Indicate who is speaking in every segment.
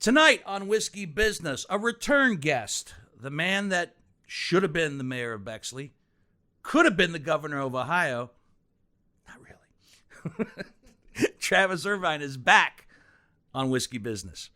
Speaker 1: Tonight on Whiskey Business, a return guest, the man that should have been the mayor of Bexley, could have been the governor of Ohio. Not really. Travis Irvine is back on Whiskey Business.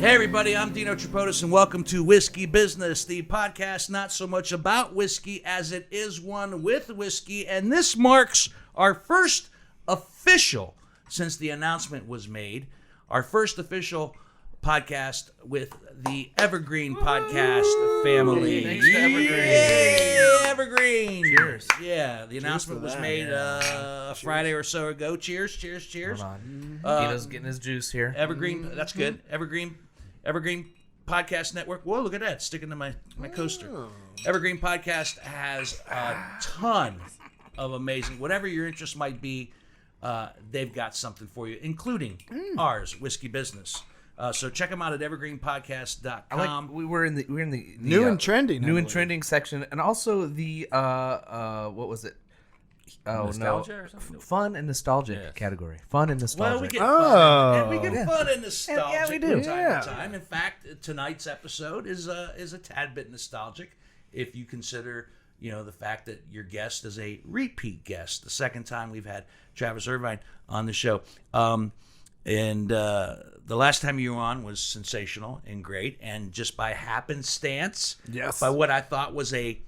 Speaker 1: Everybody, I'm Dino Tripodis, and welcome to Whiskey Business, the podcast not so much about whiskey as it is one with whiskey, and this marks our first official, since the announcement was made, our first official podcast with the Evergreen Podcast family.
Speaker 2: Thanks to Evergreen.
Speaker 1: Yay, Evergreen.
Speaker 2: Cheers.
Speaker 1: Yeah, the announcement was made a Friday or so ago. Cheers, cheers, cheers.
Speaker 2: Hold on. Dino's getting his juice here.
Speaker 1: Evergreen, that's good. Evergreen Podcast Network. Whoa, look at that, sticking to my coaster. Evergreen Podcast has a ton of amazing, whatever your interest might be, they've got something for you, including ours, Whiskey Business. So check them out at evergreenpodcast.com.
Speaker 2: We're in the
Speaker 3: new and
Speaker 2: trending section, and also the what was it? Oh,
Speaker 4: nostalgia
Speaker 2: no.
Speaker 4: Or something?
Speaker 2: Fun and nostalgic category. Fun and nostalgic.
Speaker 1: Well, we get fun. And we get fun and nostalgic
Speaker 2: Yeah, we do.
Speaker 1: from time to time. In fact, tonight's episode is a tad bit nostalgic if you consider, the fact that your guest is a repeat guest. The second time we've had Travis Irvine on the show. And the last time you were on was sensational and great. And just by happenstance, by what I thought was a...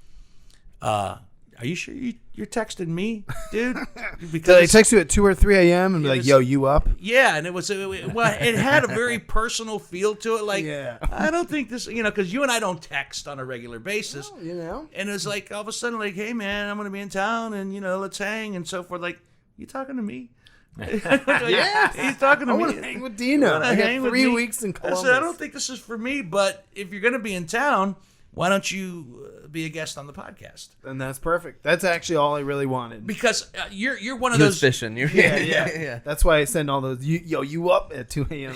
Speaker 1: are you sure you're texting me, dude?
Speaker 3: Because they text you at 2 or 3 a.m. and be like, "Yo, you up?"
Speaker 1: Yeah, and it had a very personal feel to it. Like, I don't think this, because you and I don't text on a regular basis.
Speaker 3: No,
Speaker 1: And it was like all of a sudden, like, "Hey, man, I'm gonna be in town, and let's hang and so forth." Like, you talking to me?
Speaker 3: Yeah,
Speaker 1: he's talking to
Speaker 3: I
Speaker 1: me.
Speaker 3: want to hang with Dino. I got 3 weeks in Columbus.
Speaker 1: I said, I don't think this is for me, but if you're gonna be in town, why don't you be a guest on the podcast?
Speaker 3: And that's perfect. That's actually all I really wanted.
Speaker 1: Because you're one of
Speaker 2: He
Speaker 1: those
Speaker 2: was fishing.
Speaker 3: Yeah. That's why I send all those you up at 2 a.m.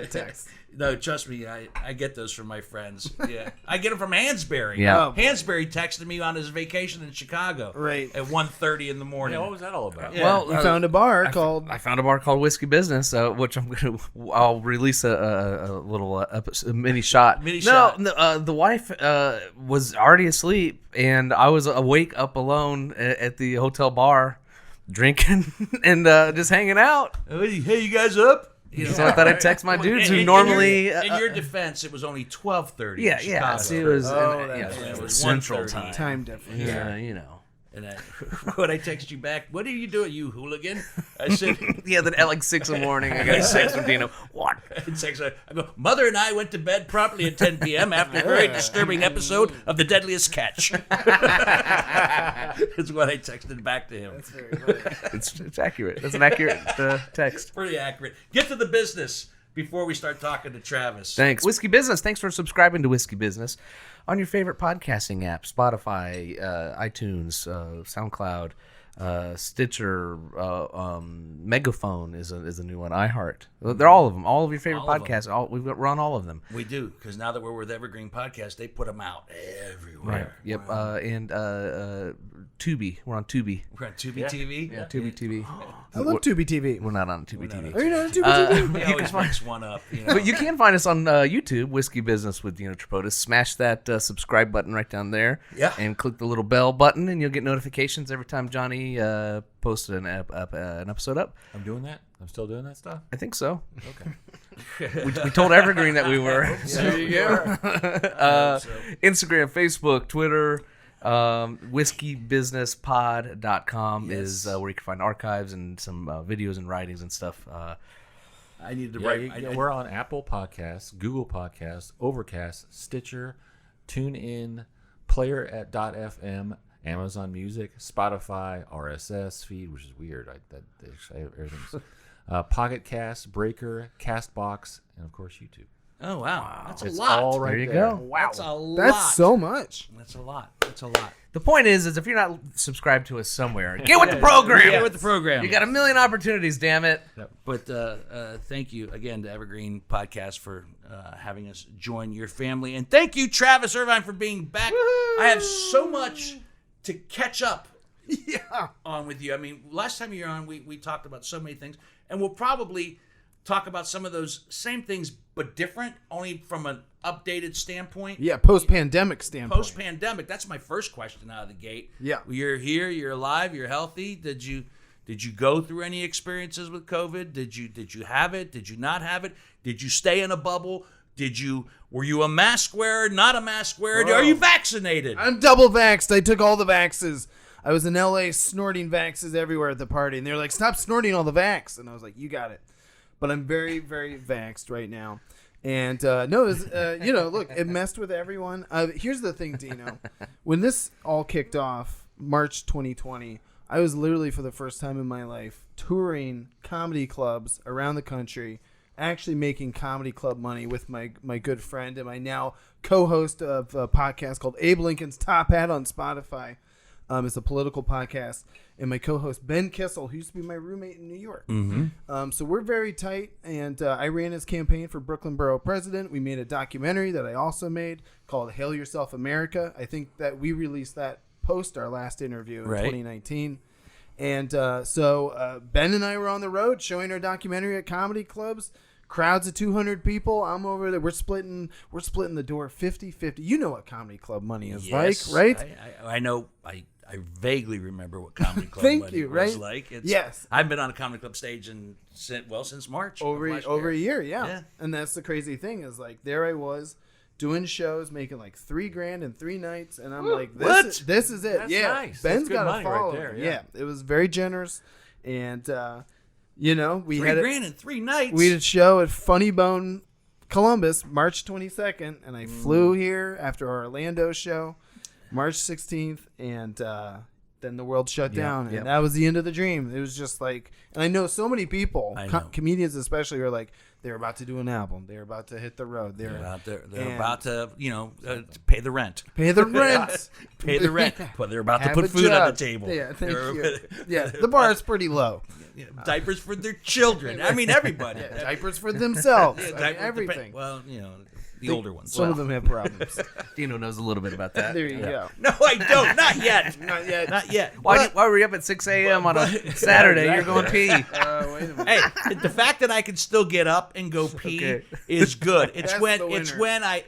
Speaker 3: texts.
Speaker 1: No, trust me, I get those from my friends. Yeah, I get them from Hansberry.
Speaker 2: Yeah.
Speaker 1: Hansberry texted me on his vacation in Chicago.
Speaker 3: Right.
Speaker 1: At 1:30 in the morning.
Speaker 4: Yeah, what was that all about?
Speaker 1: Yeah.
Speaker 2: Well,
Speaker 3: You found a bar called...
Speaker 2: I found a bar called Whiskey Business, which I'll release a little mini shot. The wife was already asleep, and I was awake up alone at the hotel bar, drinking and just hanging out.
Speaker 1: Hey, you guys up?
Speaker 2: So I thought I'd text my dudes who normally.
Speaker 1: In your defense, it was only 12:30.
Speaker 2: Yeah. See, it was,
Speaker 1: it was
Speaker 2: Central
Speaker 1: 1:30.
Speaker 3: Time difference.
Speaker 2: Yeah,
Speaker 1: And when I text you back, what are you doing, you hooligan? I said,
Speaker 2: then at like 6 in the morning, I got a text from Dino. What?
Speaker 1: I go, Mother and I went to bed promptly at 10 p.m. after a very disturbing episode of The Deadliest Catch. That's what I texted back to him.
Speaker 3: That's very funny.
Speaker 2: It's accurate. That's an accurate text.
Speaker 1: Pretty accurate. Get to the business before we start talking to Travis.
Speaker 2: Thanks. Whiskey Business. Thanks for subscribing to Whiskey Business on your favorite podcasting app, Spotify, iTunes, SoundCloud, Stitcher, Megaphone is a new one, iHeart. They're all of them. All of your favorite podcasts. We've run all of them.
Speaker 1: We do, because now that we're with Evergreen Podcast, they put them out everywhere.
Speaker 2: Right. Yep. And Tubi. We're on Tubi.
Speaker 1: We're on Tubi TV?
Speaker 2: Yeah, Tubi TV.
Speaker 3: I love Tubi TV.
Speaker 2: We're not on Tubi TV.
Speaker 3: Are you not on Tubi TV?
Speaker 1: He always makes one up.
Speaker 2: But you can find us on YouTube, Whiskey Business with Dino Tripodis. Smash that subscribe button right down there.
Speaker 1: Yeah.
Speaker 2: And click the little bell button, and you'll get notifications every time Johnny posted an episode up.
Speaker 4: I'm doing that? I'm still doing that stuff?
Speaker 2: I think so.
Speaker 4: Okay.
Speaker 2: We told Evergreen that we were.
Speaker 3: There you go.
Speaker 2: Instagram, Facebook, Twitter. WhiskeyBusinessPod.com is where you can find archives and some videos and writings and stuff.
Speaker 1: I need to
Speaker 4: Yeah,
Speaker 1: write.
Speaker 4: we're on Apple Podcasts, Google Podcasts, Overcast, Stitcher, TuneIn, Player at .fm, Amazon Music, Spotify, RSS feed, which is weird. Everything's Pocket Cast, Breaker, Castbox, and of course YouTube.
Speaker 1: Oh wow, that's a
Speaker 4: It's
Speaker 1: lot.
Speaker 4: all right
Speaker 2: There you
Speaker 4: there.
Speaker 2: go.
Speaker 3: Wow.
Speaker 1: That's a lot.
Speaker 3: That's so much.
Speaker 1: That's a lot. That's a lot.
Speaker 2: The point is if you're not subscribed to us somewhere, get with the program.
Speaker 1: Get with the program.
Speaker 2: You got a million opportunities, damn it.
Speaker 1: But thank you again to Evergreen Podcast for having us join your family. And thank you, Travis Irvine, for being back.
Speaker 3: Woo-hoo!
Speaker 1: I have so much to catch up
Speaker 3: Yeah.
Speaker 1: on with you. I mean, last time you were on, we talked about so many things. And we'll probably talk about some of those same things, but different, only from an updated standpoint.
Speaker 3: Yeah, post-pandemic standpoint.
Speaker 1: Post-pandemic, that's my first question out of the gate.
Speaker 3: Yeah.
Speaker 1: You're here, you're alive, you're healthy. Did you go through any experiences with COVID? Did you have it? Did you not have it? Did you stay in a bubble? Were you a mask wearer, not a mask wearer?
Speaker 3: Whoa.
Speaker 1: Are you vaccinated?
Speaker 3: I'm double vaxxed. I took all the vaxes. I was in LA snorting vaxes everywhere at the party, and they were like, "Stop snorting all the vax." And I was like, "You got it." But I'm very, very vaxxed right now. And no, it was, look, it messed with everyone. Here's the thing, Dino. When this all kicked off, March 2020, I was literally for the first time in my life touring comedy clubs around the country, actually making comedy club money with my good friend and my now co-host of a podcast called Abe Lincoln's Top Hat on Spotify. It's a political podcast, and my co-host Ben Kissel, who used to be my roommate in New York.
Speaker 1: Mm-hmm.
Speaker 3: So we're very tight, and I ran his campaign for Brooklyn Borough President. We made a documentary that I also made called Hail Yourself America. I think that we released that post our last interview in 2019. And so Ben and I were on the road showing our documentary at comedy clubs. Crowds of 200 people. I'm over there. We're splitting the door 50-50. You know what comedy club money is like, right?
Speaker 1: I know. I vaguely remember what comedy club
Speaker 3: Thank
Speaker 1: money
Speaker 3: you,
Speaker 1: was
Speaker 3: right?
Speaker 1: like.
Speaker 3: Yes.
Speaker 1: I've been on a comedy club stage since March.
Speaker 3: Over a year, yeah.
Speaker 1: Yeah.
Speaker 3: And that's the crazy thing is like there I was doing shows making like $3,000 in 3 nights, and I'm like, this is it.
Speaker 4: That's
Speaker 3: yeah,
Speaker 4: nice.
Speaker 3: Ben's
Speaker 4: That's good
Speaker 3: got a
Speaker 4: money right
Speaker 3: following.
Speaker 4: there,
Speaker 3: Yeah.
Speaker 4: yeah.
Speaker 3: It was very generous, and we had
Speaker 1: $3,000 in 3 nights.
Speaker 3: we did a show at Funny Bone, Columbus, March 22nd, and I flew here after our Orlando show, March 16th, and then the world shut down, and that was the end of the dream. It was just like, and I know so many people, comedians especially, are like, they're about to do an album, they're about to hit the road, they're about
Speaker 1: to pay the rent.
Speaker 3: Pay the rent.
Speaker 1: Pay the rent. But they're about to
Speaker 3: Have
Speaker 1: put
Speaker 3: a
Speaker 1: food on the
Speaker 3: job.
Speaker 1: table.
Speaker 3: Yeah, thank you. Yeah, the bar is pretty low.
Speaker 1: Diapers for their children. I mean, everybody.
Speaker 3: Diapers for themselves.
Speaker 1: Yeah,
Speaker 3: I mean,
Speaker 1: diapers
Speaker 3: everything.
Speaker 1: Well, the older ones.
Speaker 3: Some of them have problems.
Speaker 2: Dino knows a little bit about that.
Speaker 3: There you go.
Speaker 1: No, I don't. Not yet.
Speaker 3: Not yet.
Speaker 1: Not yet.
Speaker 2: Why were you up at 6 a.m. on a Saturday? You're going pee.
Speaker 3: Wait a minute.
Speaker 1: Hey, the fact that I can still get up and go pee is good. It's
Speaker 3: That's
Speaker 1: when
Speaker 3: the winner.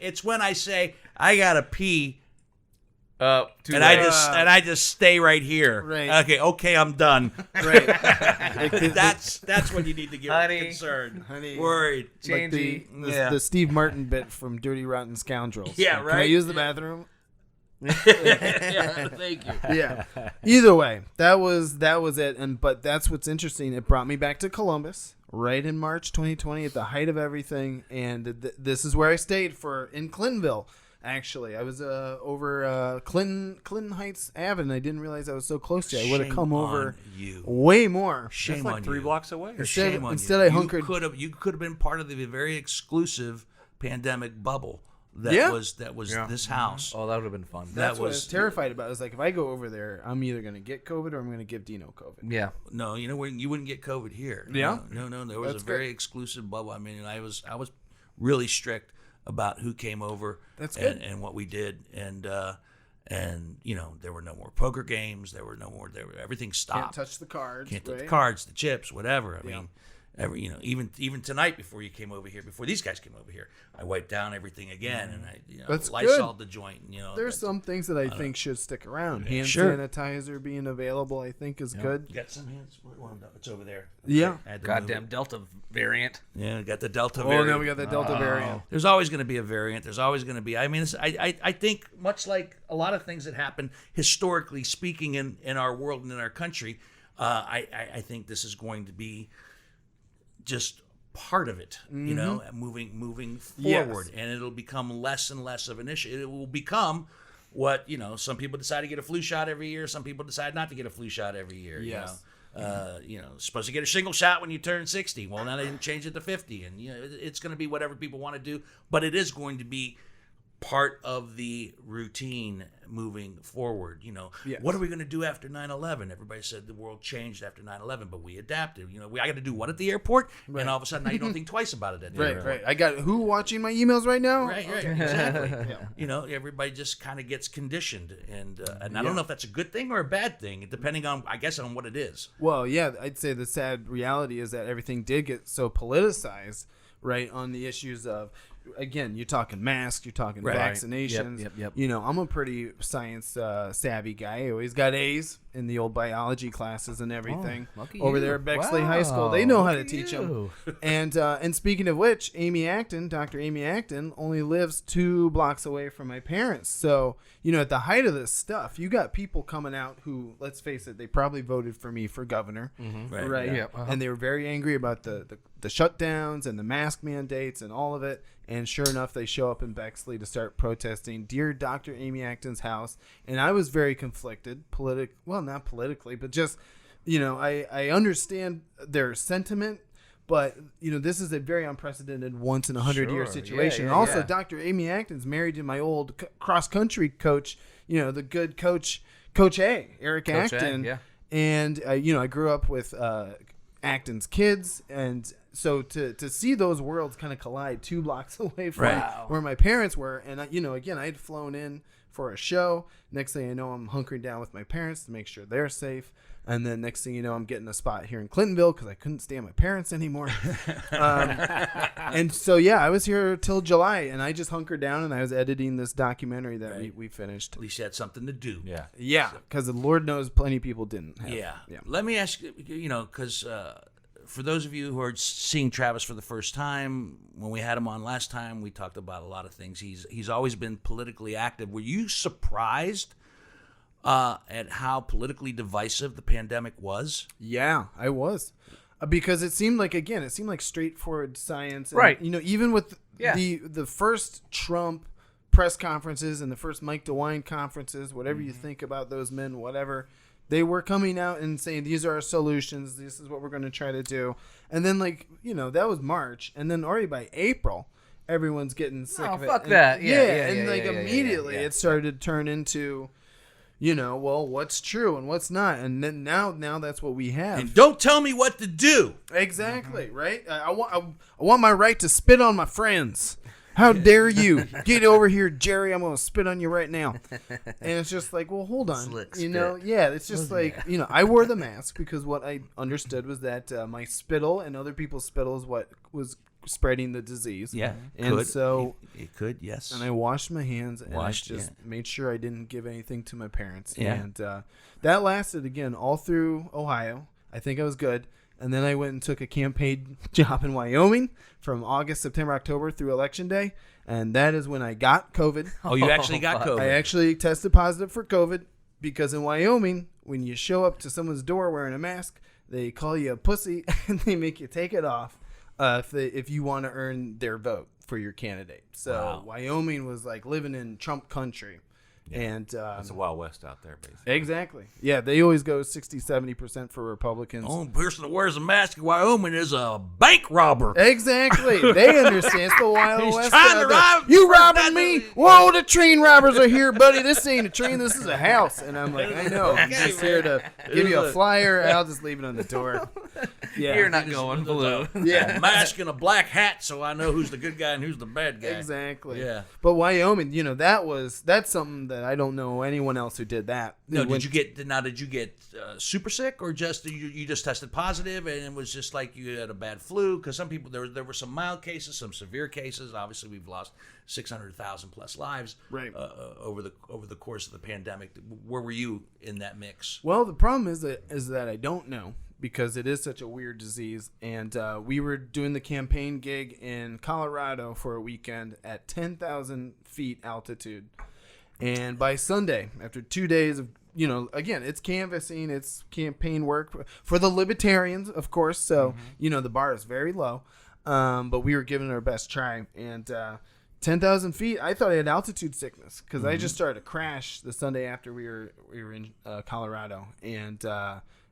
Speaker 1: it's when I say I gotta pee,
Speaker 2: Too
Speaker 1: and
Speaker 2: late.
Speaker 1: I just stay right here.
Speaker 3: Right.
Speaker 1: Okay, I'm done.
Speaker 3: Right.
Speaker 1: That's when you need to get
Speaker 2: Honey.
Speaker 1: concerned,
Speaker 3: Honey.
Speaker 1: worried.
Speaker 3: Like the Steve Martin bit from Dirty Rotten Scoundrels.
Speaker 1: Yeah,
Speaker 3: Can I
Speaker 1: right?
Speaker 3: use the bathroom?
Speaker 1: Yeah, thank you.
Speaker 3: Yeah. Either way, that was it. But that's what's interesting. It brought me back to Columbus right in March 2020 at the height of everything, and this is where I stayed in Clintonville. Actually, I was over Clinton Heights Ave, and I didn't realize I was so close to you. I would have come over way more.
Speaker 1: Shame
Speaker 4: That's like
Speaker 1: on
Speaker 4: 3
Speaker 1: you.
Speaker 4: blocks away.
Speaker 1: Shame on
Speaker 3: instead
Speaker 1: you.
Speaker 3: I hunkered.
Speaker 1: You could have been part of the very exclusive pandemic bubble that
Speaker 3: Yeah.
Speaker 1: was this house.
Speaker 2: Oh, that would have been fun.
Speaker 3: That's what I was terrified about. I was like, if I go over there, I'm either going to get COVID or I'm going to give Dino COVID.
Speaker 2: Yeah.
Speaker 1: No, you wouldn't get COVID here.
Speaker 3: Yeah?
Speaker 1: No. There was
Speaker 3: That's
Speaker 1: a very exclusive bubble. I mean, I was really strict about who came over.
Speaker 3: That's good.
Speaker 1: And what we did, and there were no more poker games. There were no more. Everything stopped.
Speaker 3: Can't touch the cards.
Speaker 1: Can't touch
Speaker 3: right?
Speaker 1: the cards, the chips, whatever. I
Speaker 3: Yeah.
Speaker 1: mean, even tonight before you came over here, before these guys came over here, I wiped down everything again, and I
Speaker 3: That's
Speaker 1: Lysol'd the joint.
Speaker 3: There's some things that I think should stick around. Hand
Speaker 1: Sure.
Speaker 3: sanitizer being available, I think, is good.
Speaker 1: You got some hands. It's over there.
Speaker 3: Yeah.
Speaker 1: I had to
Speaker 2: Goddamn
Speaker 1: move it.
Speaker 2: Delta variant.
Speaker 1: Yeah, we got the Delta
Speaker 3: Oh,
Speaker 1: variant.
Speaker 3: now we got the Delta variant.
Speaker 1: There's always going to be a variant. There's always going to be. I mean, I think much like a lot of things that happen historically speaking in our world and in our country, I think this is going to be just part of it. Moving forward, and it'll become less and less of an issue. It will become what some people decide to get a flu shot every year. Some people decide not to get a flu shot every year.
Speaker 3: Yes.
Speaker 1: Supposed to get a shingle shot when you turn 60. Well, now they didn't change it to 50, and it's going to be whatever people want to do, but it is going to be part of the routine moving forward.
Speaker 3: Yes.
Speaker 1: What are we going to do after 9/11? Everybody said the world changed after 9/11, but we adapted. I got to do what at the airport, and all of a sudden now you don't think twice about it at the airport.
Speaker 3: Right. I got who watching my emails right now?
Speaker 1: Right, exactly. Everybody just kind of gets conditioned, and I don't know if that's a good thing or a bad thing, depending on, I guess, on what it is.
Speaker 3: Well, yeah, I'd say the sad reality is that everything did get so politicized, right, on the issues of, again, you're talking masks, you're talking vaccinations.
Speaker 2: Yep.
Speaker 3: I'm a pretty science savvy guy. I always got A's in the old biology classes and everything.
Speaker 2: Lucky
Speaker 3: Over
Speaker 2: you.
Speaker 3: there at Bexley
Speaker 2: Wow,
Speaker 3: High School, they know how to
Speaker 2: lucky
Speaker 3: teach
Speaker 2: you.
Speaker 3: them. And speaking of which, Dr. Amy Acton, only lives 2 blocks away from my parents. So, at the height of this stuff, you got people coming out who, let's face it, they probably voted for me for governor, right?
Speaker 2: Yeah. Uh-huh.
Speaker 3: And they were very angry about the shutdowns and the mask mandates and all of it. And sure enough, they show up in Bexley to start protesting Dear Dr. Amy Acton's house. And I was very conflicted, not politically, but just, I understand their sentiment. But, this is a very unprecedented once in 100-year situation.
Speaker 2: Yeah,
Speaker 3: and also,
Speaker 2: yeah.
Speaker 3: Dr. Amy Acton's married to my old cross-country coach, the good Coach A, Eric
Speaker 2: Coach A,
Speaker 3: Acton.
Speaker 2: yeah.
Speaker 3: And, I grew up with Acton's kids. And so to see those worlds kind of collide 2 blocks away from where my parents were. And, again, I had flown in for a show. Next thing I know, I'm hunkering down with my parents to make sure they're safe. And then next thing you know, I'm getting a spot here in Clintonville because I couldn't stand my parents anymore. And so, I was here till July, and I just hunkered down, and I was editing this documentary that we finished.
Speaker 1: At least you had something to do.
Speaker 3: Yeah, because the Lord knows plenty of people didn't have.
Speaker 1: Yeah. Let me ask you, because for those of you who are seeing Travis for the first time, when we had him on last time, we talked about a lot of things. He's always been politically active. Were you surprised at how politically divisive the pandemic was?
Speaker 3: Yeah, I was. Because it seemed like straightforward science. And,
Speaker 2: Right.
Speaker 3: Even with the first Trump press conferences and the first Mike DeWine conferences, whatever you think about those men, whatever, they were coming out and saying, these are our solutions. This is what we're going to try to do. And then, that was March. And then already by April, everyone's getting sick of it.
Speaker 2: Fuck that.
Speaker 3: Immediately it started to turn into, what's true and what's not. And then now that's what we have.
Speaker 1: And don't tell me what to do.
Speaker 3: Exactly, right? I want my right to spit on my friends. How dare you? Get over here, Jerry. I'm going to spit on you right now. And it's just like, well, hold on.
Speaker 2: Slick
Speaker 3: It's just I wore the mask because what I understood was that my spittle and other people's spittle is what was spreading the disease.
Speaker 1: Yeah.
Speaker 3: And so
Speaker 1: it could, yes.
Speaker 3: and I washed my hands and I just made sure I didn't give anything to my parents.
Speaker 1: Yeah.
Speaker 3: And that lasted, again, all through Ohio. I think I was good. And then I went and took a campaign job in Wyoming from August, September, October through Election Day. And that is when I got COVID.
Speaker 1: Oh, you actually got COVID.
Speaker 3: I actually tested positive for COVID because in Wyoming, when you show up to someone's door wearing a mask, they call you a pussy and they make you take it off if you want to earn their vote for your candidate. So Wyoming was like living in Trump country.
Speaker 4: Yeah.
Speaker 3: And
Speaker 4: it's a Wild West out there, basically.
Speaker 3: Exactly. Yeah, they always go 60-70% for Republicans.
Speaker 1: The only person that wears a mask in Wyoming is a bank robber.
Speaker 3: Exactly. They understand. It's the Wild
Speaker 1: He's
Speaker 3: West.
Speaker 1: trying to
Speaker 3: out there.
Speaker 1: rob-
Speaker 3: You robbing me? Whoa, the train robbers are here, buddy. This ain't a train. This is a house. And I'm like, I know. I'm just here to give you a flyer. I'll just leave it on the door. Yeah.
Speaker 2: You're not going blue.
Speaker 3: Yeah.
Speaker 1: A mask and a black hat, so I know who's the good guy and who's the bad guy.
Speaker 3: Exactly.
Speaker 1: Yeah.
Speaker 3: But Wyoming, that's something that I don't know anyone else who did that.
Speaker 1: No, did you get super sick, or just you just tested positive and it was just like you had a bad flu? Because some people there were some mild cases, some severe cases. Obviously, we've lost 600,000 plus lives over the course of the pandemic. Where were you in that mix?
Speaker 3: Well, the problem is that I don't know because it is such a weird disease. And we were doing the campaign gig in Colorado for a weekend at 10,000 feet altitude. And by Sunday, after 2 days of, again, it's canvassing, it's campaign work for the libertarians, of course. So, the bar is very low. But we were giving it our best try. And 10,000 feet, I thought I had altitude sickness because I just started to crash the Sunday after we were in Colorado. And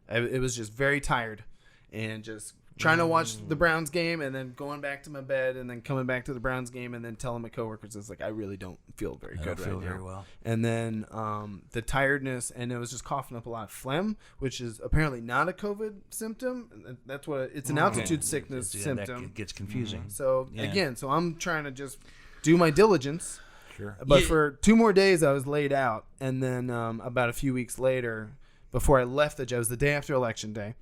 Speaker 3: It was just very tired, and just trying to watch the Browns game, and then going back to my bed, and then coming back to the Browns game, and then telling my coworkers, it's like, I really don't feel very good right now.
Speaker 1: Very well.
Speaker 3: And then the tiredness, and it was just coughing up a lot of phlegm, which is apparently not a COVID symptom. That's what it's an altitude sickness symptom.
Speaker 1: That gets confusing.
Speaker 3: So again, I'm trying to just do my diligence.
Speaker 4: Sure.
Speaker 3: But for 2 more days, I was laid out, and then about a few weeks later, before I left the job, it was the day after Election Day.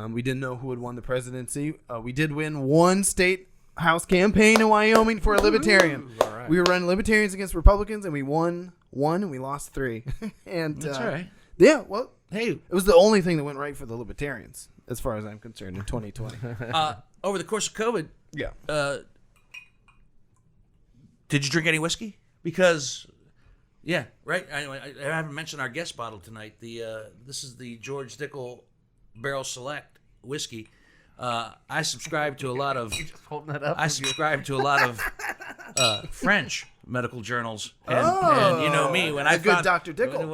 Speaker 3: We didn't know who had won the presidency. We did win one state house campaign in Wyoming for a libertarian.
Speaker 4: Right.
Speaker 3: We were running libertarians against Republicans, and we won 1 and we lost 3. And
Speaker 1: That's all right.
Speaker 3: Yeah, well,
Speaker 1: Hey,
Speaker 3: it was the only thing that went right for the libertarians, as far as I'm concerned, in 2020.
Speaker 1: over the course of COVID,
Speaker 3: Yeah.
Speaker 1: did you drink any whiskey? Because, yeah, right. I haven't mentioned our guest bottle tonight. This is the George Dickel Barrel Select whiskey. I subscribe to a lot of.
Speaker 2: Just holding that up.
Speaker 1: I subscribe to a lot of French medical journals, and you know me when I
Speaker 3: good
Speaker 1: found
Speaker 3: Dr. Dickel.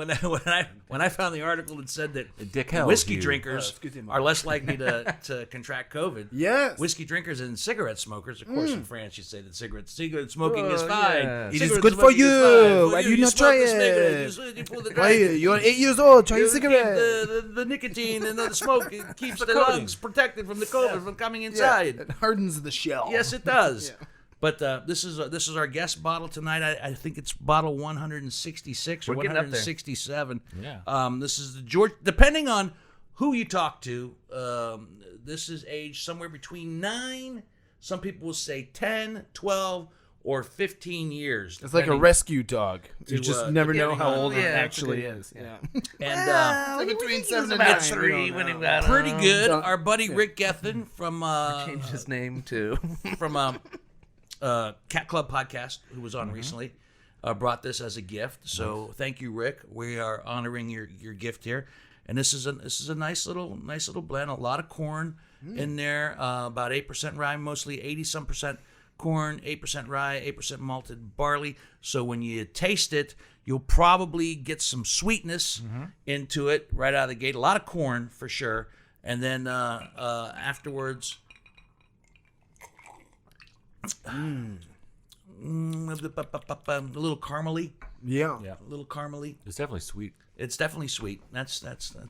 Speaker 1: when I found the article that said that
Speaker 4: Dickel
Speaker 1: whiskey
Speaker 4: view.
Speaker 1: drinkers
Speaker 3: excuse me.
Speaker 1: are less likely to contract COVID.
Speaker 3: Yes.
Speaker 1: Whiskey drinkers and cigarette smokers, of course, in France, you say that cigarette smoking is fine.
Speaker 2: yeah.
Speaker 3: It is
Speaker 1: Cigarette
Speaker 3: good for
Speaker 1: smoking is
Speaker 3: you.
Speaker 1: fine.
Speaker 3: Why do you not
Speaker 1: smoke
Speaker 3: try
Speaker 1: the
Speaker 3: it?
Speaker 1: cigarette, you pull the
Speaker 3: Why you're 8 years old? Try a cigarette.
Speaker 1: The nicotine and the smoke it keeps the lungs protected from the COVID from coming inside.
Speaker 3: It hardens the shell.
Speaker 1: Yes, it does. But this is our guest bottle tonight. I think it's bottle 166 or
Speaker 2: We're getting up there.
Speaker 1: 167.
Speaker 4: Yeah.
Speaker 1: This is the George. Depending on who you talk to, this is aged somewhere between 9. Some people will say 10, 12, or 15 years.
Speaker 3: It's like a
Speaker 1: depending-
Speaker 3: rescue dog. You
Speaker 1: to,
Speaker 3: just never know
Speaker 1: depending
Speaker 3: how
Speaker 1: on-
Speaker 3: old it
Speaker 2: Yeah,
Speaker 3: actually
Speaker 2: that's
Speaker 3: is. Yeah.
Speaker 1: And
Speaker 3: It's between 7 and
Speaker 2: about
Speaker 3: 9.
Speaker 2: 3 when he got
Speaker 1: pretty good.
Speaker 3: Don't-
Speaker 1: Our buddy Rick Gethin from
Speaker 2: Changed his name to.
Speaker 1: from Cat Club podcast, who was on recently, brought this as a gift. So thank you, Rick. We are honoring your gift here, and this is a nice little blend. A lot of corn in there, about 8% rye, mostly 80% corn, 8% rye, 8% malted barley. So when you taste it, you'll probably get some sweetness into it right out of the gate. A lot of corn for sure, and then afterwards. A little caramely,
Speaker 3: Yeah.
Speaker 4: Yeah.
Speaker 1: a little caramely.
Speaker 4: It's definitely sweet.
Speaker 1: It's definitely sweet. That's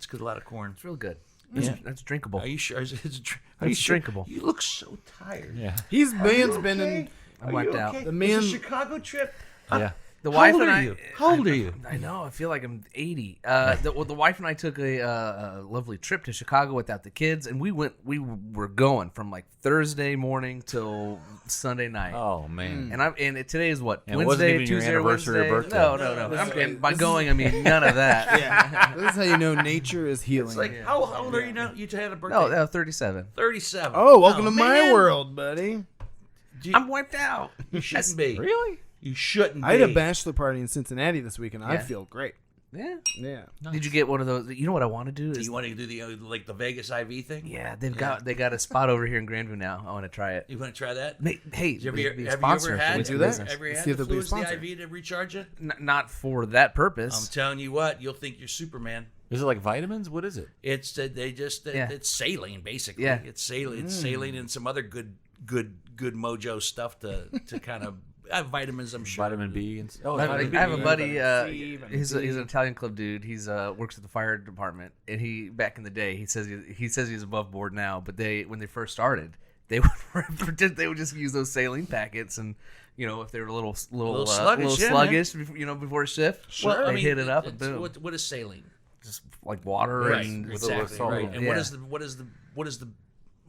Speaker 1: good. A lot of corn.
Speaker 2: It's real good.
Speaker 1: Yeah.
Speaker 2: That's drinkable.
Speaker 1: Are you sure? Are you
Speaker 2: It's
Speaker 1: sure?
Speaker 2: drinkable.
Speaker 1: You look so tired.
Speaker 4: Yeah.
Speaker 3: Man's been in.
Speaker 2: I'm wiped out.
Speaker 3: The man-
Speaker 1: It's a Chicago trip.
Speaker 4: Yeah.
Speaker 2: The
Speaker 1: How
Speaker 2: wife
Speaker 1: old
Speaker 2: and
Speaker 1: are
Speaker 2: I.
Speaker 1: you? How old are you?
Speaker 2: I know. I feel like I'm 80. The wife and I took a lovely trip to Chicago without the kids, and we were going from like Thursday morning till Sunday night.
Speaker 4: Oh man.
Speaker 2: And today is what,
Speaker 4: And it wasn't
Speaker 2: Wednesday,
Speaker 4: even your
Speaker 2: Tuesday, or
Speaker 4: anniversary or
Speaker 2: Wednesday?
Speaker 4: birthday.
Speaker 2: No. And by going, I mean none of that.
Speaker 3: Yeah. This is how you know nature is healing.
Speaker 1: It's like how old are you now? You had a birthday.
Speaker 2: No, 37.
Speaker 1: 37.
Speaker 3: oh, welcome to my
Speaker 1: man.
Speaker 3: world, buddy.
Speaker 2: I'm wiped out.
Speaker 1: You shouldn't be.
Speaker 4: Really?
Speaker 1: You shouldn't.
Speaker 3: I had a
Speaker 1: be.
Speaker 3: bachelor party in Cincinnati this week, and I
Speaker 2: Yeah.
Speaker 3: feel great.
Speaker 2: Yeah.
Speaker 3: Yeah.
Speaker 2: Did you get one of those? You know what I want to do
Speaker 1: Do
Speaker 2: is.
Speaker 1: you want to do the like the Vegas IV thing?
Speaker 2: Yeah, they got a spot over here in Grandview now. I want to try it.
Speaker 1: You want to try that?
Speaker 2: Hey,
Speaker 1: Have
Speaker 2: be
Speaker 1: you
Speaker 2: a
Speaker 1: ever
Speaker 2: sponsor
Speaker 1: had?
Speaker 2: for
Speaker 3: we do
Speaker 2: Whiskey
Speaker 3: that?
Speaker 2: Business.
Speaker 1: Ever
Speaker 3: Let's
Speaker 1: had
Speaker 3: see if
Speaker 1: the
Speaker 3: they'll be a
Speaker 1: Fluids, the
Speaker 3: sponsor.
Speaker 1: IV to recharge you?
Speaker 2: Not for that
Speaker 1: I'm
Speaker 2: purpose.
Speaker 1: telling you what, you'll think you're Superman.
Speaker 4: Is it like vitamins? What is it?
Speaker 1: It's
Speaker 2: Yeah.
Speaker 1: it's saline basically.
Speaker 2: Yeah.
Speaker 1: It's saline. It's saline and some other good mojo stuff to kind of vitamins. I'm sure.
Speaker 4: Vitamin B and
Speaker 2: I have a buddy.
Speaker 3: vitamin C,
Speaker 2: He's an Italian club dude. He's works at the fire department, and he back in the day he says he's above board now. But when they first started, they would just use those saline packets, and if they were a little
Speaker 1: sluggish,
Speaker 2: sluggish, before a shift,
Speaker 1: Well,
Speaker 2: they hit it up and
Speaker 1: it's-
Speaker 2: boom,
Speaker 1: What is saline?
Speaker 2: just like water
Speaker 1: Right.
Speaker 2: and
Speaker 4: with a little
Speaker 1: Exactly.
Speaker 4: salt.
Speaker 1: Right. And
Speaker 2: Yeah.
Speaker 1: what is the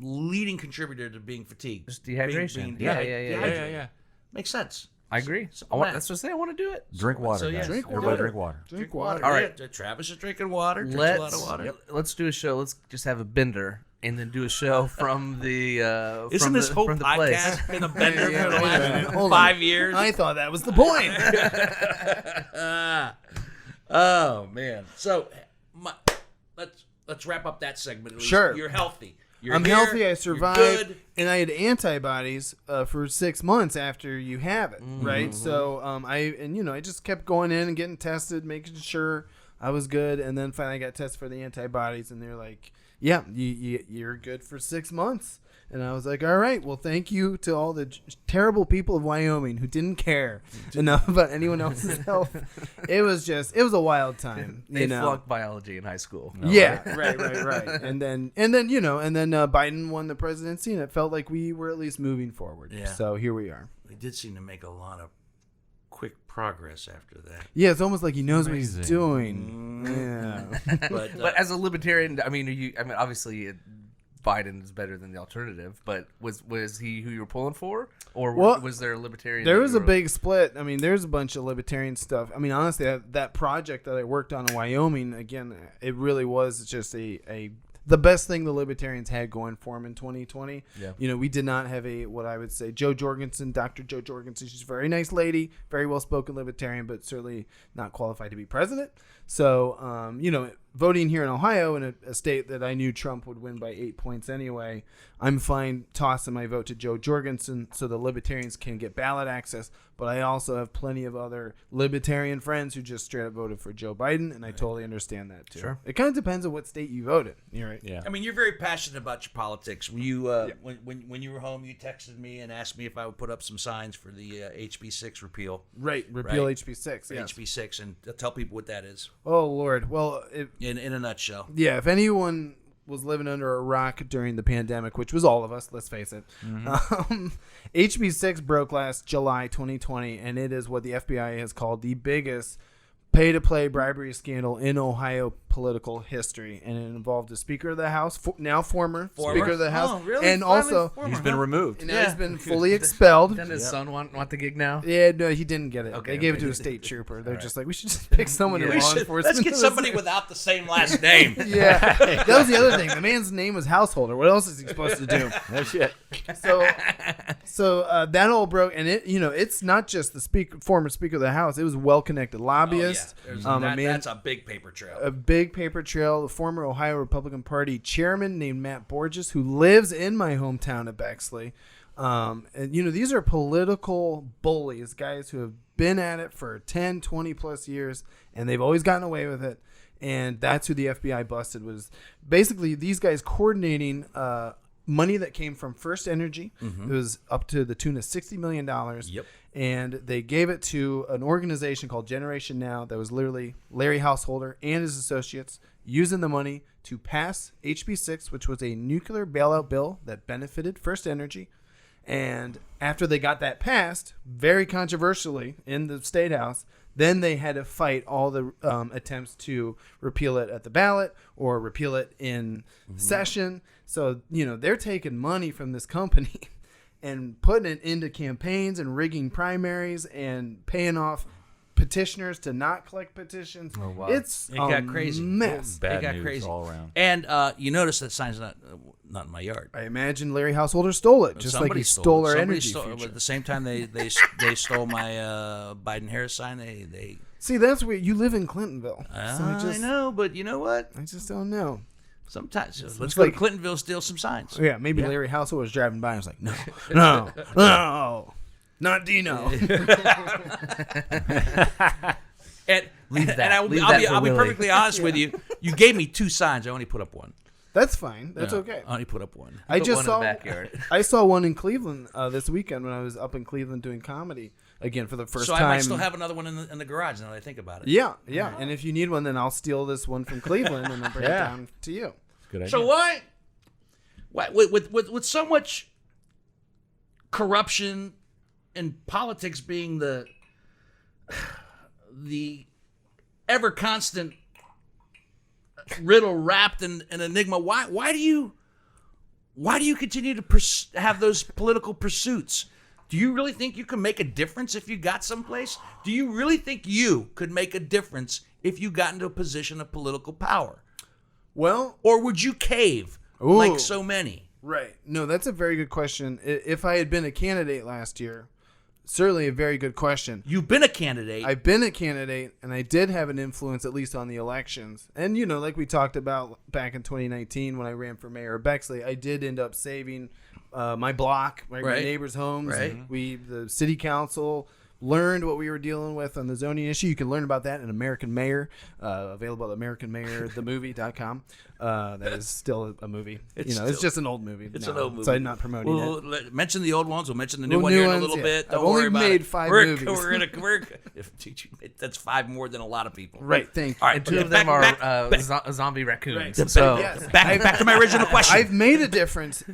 Speaker 1: leading contributor to being fatigued?
Speaker 2: just dehydration.
Speaker 1: Being
Speaker 2: Yeah.
Speaker 4: Yeah.
Speaker 1: Makes sense.
Speaker 2: I agree.
Speaker 1: Simple math.
Speaker 2: That's just say I want to do it.
Speaker 4: Drink water,
Speaker 1: So, yeah,
Speaker 4: guys.
Speaker 1: drink
Speaker 4: Everybody
Speaker 1: water.
Speaker 4: drink water.
Speaker 3: Drink water.
Speaker 2: All right.
Speaker 1: Yeah, Travis is drinking water. Drinks a lot of water.
Speaker 2: Let's do a show. Let's just have a bender and then do a show from the.
Speaker 1: Isn't
Speaker 2: from
Speaker 1: this
Speaker 2: the,
Speaker 1: whole
Speaker 2: from the place.
Speaker 1: podcast been a bender
Speaker 3: Yeah,
Speaker 1: for the
Speaker 3: wait a
Speaker 1: last
Speaker 3: minute. Hold
Speaker 1: 5
Speaker 3: on.
Speaker 1: years?
Speaker 3: I thought that was the point.
Speaker 1: Oh man. So let's wrap up that segment. At least.
Speaker 3: Sure.
Speaker 1: You're healthy. You're
Speaker 3: I'm
Speaker 1: here,
Speaker 3: healthy. I
Speaker 1: you're
Speaker 3: survived,
Speaker 1: good.
Speaker 3: and I had antibodies for 6 months after you have it, right? So I just kept going in and getting tested, making sure I was good. And then finally I got tested for the antibodies, and they're like, yeah, you're good for 6 months. And I was like, all right, well, thank you to all the terrible people of Wyoming who didn't care enough about anyone else's health. It was a wild time.
Speaker 2: They flunked biology in high school.
Speaker 3: Yeah, right. And then Biden won the presidency, and it felt like we were at least moving forward.
Speaker 1: Yeah.
Speaker 3: So here we are.
Speaker 1: They did seem to make a lot of quick progress after that.
Speaker 3: Yeah, it's almost like he knows what he's
Speaker 4: Amazing.
Speaker 3: doing. Yeah.
Speaker 1: But
Speaker 2: as a libertarian, I mean, obviously Biden is better than the alternative, but was he who you were pulling for, or was there a libertarian?
Speaker 3: There was a big split. I mean, there's a bunch of libertarian stuff. I mean, honestly, that project that I worked on in Wyoming, again, it really was just the best thing the libertarians had going for them in 2020.
Speaker 2: Yeah.
Speaker 3: We did not have what I would say, Dr. Jo Jorgensen. She's a very nice lady, very well-spoken libertarian, but certainly not qualified to be president. So, voting here in Ohio, in a state that I knew Trump would win by 8 points anyway, I'm fine tossing my vote to Jo Jorgensen so the libertarians can get ballot access. But I also have plenty of other libertarian friends who just straight up voted for Joe Biden, and I totally understand that too.
Speaker 2: Sure.
Speaker 3: It kind of depends on what state you voted. You're right.
Speaker 4: Yeah.
Speaker 1: I mean, you're very passionate about your politics. When you when you were home, you texted me and asked me if I would put up some signs for the HB6 repeal.
Speaker 3: Right. Repeal
Speaker 1: Right.
Speaker 3: HB6. Yes.
Speaker 1: HB6, and tell people what that is
Speaker 3: Oh, Lord. Well,
Speaker 1: in a nutshell.
Speaker 3: yeah, if anyone was living under a rock during the pandemic, which was all of us, let's face it, HB6 broke last July 2020, and it is what the FBI has called the biggest pay-to-play bribery scandal in Ohio political history, and it involved the Speaker of the House, now former Speaker of the House,
Speaker 1: Oh, really?
Speaker 3: and
Speaker 1: Finally
Speaker 3: also
Speaker 1: former,
Speaker 4: He's been
Speaker 1: huh?
Speaker 4: removed.
Speaker 3: now he's been fully expelled.
Speaker 2: Doesn't his son want the gig now?
Speaker 3: Yeah, no, he didn't get it.
Speaker 2: Okay,
Speaker 3: They gave it
Speaker 2: okay.
Speaker 3: to a state trooper. They're just like, we should just pick someone in
Speaker 1: We
Speaker 3: law
Speaker 1: should,
Speaker 3: enforcement.
Speaker 1: let's get somebody without the same last name.
Speaker 3: Yeah, that was the other thing. The man's name was Householder. What else is he supposed to do?
Speaker 4: No shit.
Speaker 3: So that all broke, and it's not just the former Speaker of the House. It was well-connected lobbyists.
Speaker 1: Oh, yeah. That's a big paper trail.
Speaker 3: A big paper trail. The former Ohio Republican Party chairman named Matt Borges, who lives in my hometown of Bexley. And these are political bullies, guys who have been at it for 10, 20 plus years, and they've always gotten away with it. And that's who the FBI busted, was basically these guys coordinating money that came from First Energy. It was up to the tune of $60 million.
Speaker 1: Yep.
Speaker 3: And they gave it to an organization called Generation Now that was literally Larry Householder and his associates using the money to pass HB6, which was a nuclear bailout bill that benefited First Energy. And after they got that passed, very controversially in the State House, then they had to fight all the attempts to repeal it at the ballot or repeal it in session. So, they're taking money from this company and putting it into campaigns and rigging primaries and paying off petitioners to not collect petitions.
Speaker 2: Oh, wow.
Speaker 3: It
Speaker 1: got crazy.
Speaker 3: Mess.
Speaker 4: Bad
Speaker 1: got
Speaker 4: news
Speaker 1: crazy.
Speaker 4: all around.
Speaker 1: And you notice that sign's not in my yard.
Speaker 3: I imagine Larry Householder stole it, just like he stole our energy future.
Speaker 1: At the same time, they stole my Biden-Harris sign. They
Speaker 3: See, that's where you live in Clintonville. So
Speaker 1: I know, but you know what?
Speaker 3: I just don't know.
Speaker 1: Sometimes let's go
Speaker 3: like-
Speaker 1: to Clintonville, steal some signs.
Speaker 3: Yeah, maybe Larry Householder was driving by and was like, no, not Dino.
Speaker 1: And
Speaker 2: that.
Speaker 1: I'll
Speaker 2: Leave
Speaker 1: be
Speaker 2: that for Willie.
Speaker 1: perfectly honest with you. You gave me 2 signs. I only put up 1.
Speaker 3: That's fine. That's
Speaker 1: Yeah,
Speaker 3: okay.
Speaker 1: I only put up 1.
Speaker 3: I
Speaker 2: Put
Speaker 3: just
Speaker 2: one in
Speaker 3: saw
Speaker 2: the backyard.
Speaker 3: I saw one in Cleveland this weekend when I was up in Cleveland doing comedy again for the first
Speaker 1: So
Speaker 3: time.
Speaker 1: I might still have another one in the garage now that I think about it.
Speaker 3: Yeah. And if you need one, then I'll steal this one from Cleveland and then bring it
Speaker 4: Yeah.
Speaker 3: down to you.
Speaker 4: Good idea.
Speaker 1: So why with so much corruption and politics being the ever constant riddle wrapped in an enigma, why do you continue to have those political pursuits? Do you really think you can make a difference if you got someplace? Do you really think you could make a difference if you got into a position of political power?
Speaker 3: Well,
Speaker 1: Or would you cave
Speaker 3: Ooh.
Speaker 1: like so many?
Speaker 3: right. No, that's a very good question. If I had been a candidate last year, certainly a very good question.
Speaker 1: You've been a candidate.
Speaker 3: I've been a candidate, and I did have an influence, at least on the elections. And, like we talked about back in 2019 when I ran for mayor of Bexley, I did end up saving my block, my
Speaker 1: Right.
Speaker 3: neighbors' homes.
Speaker 1: Right.
Speaker 3: The city council learned what we were dealing with on the zoning issue. You can learn about that in American Mayor, available at AmericanMayorTheMovie.com. That is still a movie. It's just an old movie.
Speaker 1: It's an old movie.
Speaker 3: So I'm not promoting it.
Speaker 1: Mention the old ones. We'll mention the new one
Speaker 3: new
Speaker 1: here in a
Speaker 3: ones,
Speaker 1: little
Speaker 3: yeah.
Speaker 1: bit. Don't
Speaker 3: I've only
Speaker 1: worry about
Speaker 3: made
Speaker 1: it.
Speaker 3: 5
Speaker 1: movies. That's 5 more than a lot of people.
Speaker 3: Right, thank you.
Speaker 1: All right,
Speaker 2: And 2 of them are zombie raccoons.
Speaker 3: Right.
Speaker 2: So
Speaker 3: Yes.
Speaker 1: back to my original question.
Speaker 3: I've made a difference.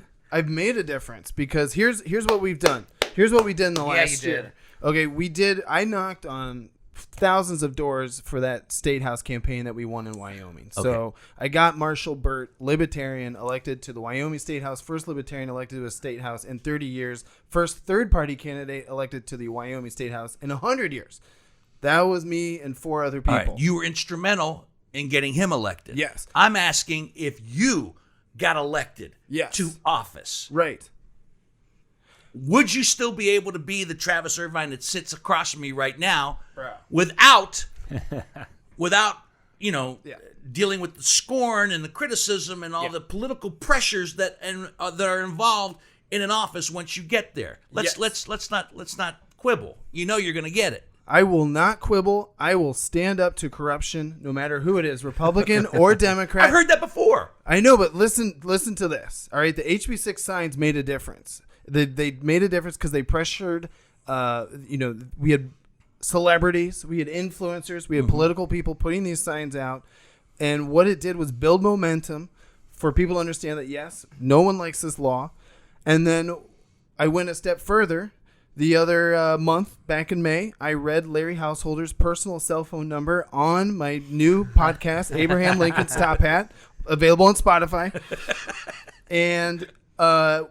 Speaker 3: Because here's what we've done. Here's what we did in the last
Speaker 2: you did.
Speaker 3: year. Okay, I knocked on thousands of doors for that state house campaign that we won in Wyoming. So I got Marshall Burt, Libertarian, elected to the Wyoming State House, first Libertarian elected to a state house in 30 years, first third-party candidate elected to the Wyoming State House in 100 years. That was me and 4 other people.
Speaker 1: All right, you were instrumental in getting him elected.
Speaker 3: Yes.
Speaker 1: I'm asking if you got elected
Speaker 3: Yes.
Speaker 1: to office.
Speaker 3: Right.
Speaker 1: Would you still be able to be the Travis Irvine that sits across from me right now
Speaker 3: Bro.
Speaker 1: without
Speaker 3: Yeah.
Speaker 1: dealing with the scorn and the criticism and all the political pressures that are involved in an office once you get there? Let's not quibble. You know you're going to get it.
Speaker 3: I will not quibble. I will stand up to corruption, no matter who it is, Republican or Democrat.
Speaker 1: I've heard that before.
Speaker 3: I know, but listen to this. All right, the HB6 signs made a difference. They made a difference because they pressured. We had celebrities, we had influencers, we had political people putting these signs out, and what it did was build momentum for people to understand that yes, no one likes this law. And then I went a step further. The other month, back in May, I read Larry Householder's personal cell phone number on my new podcast, Abraham Lincoln's Top Hat, available on Spotify. And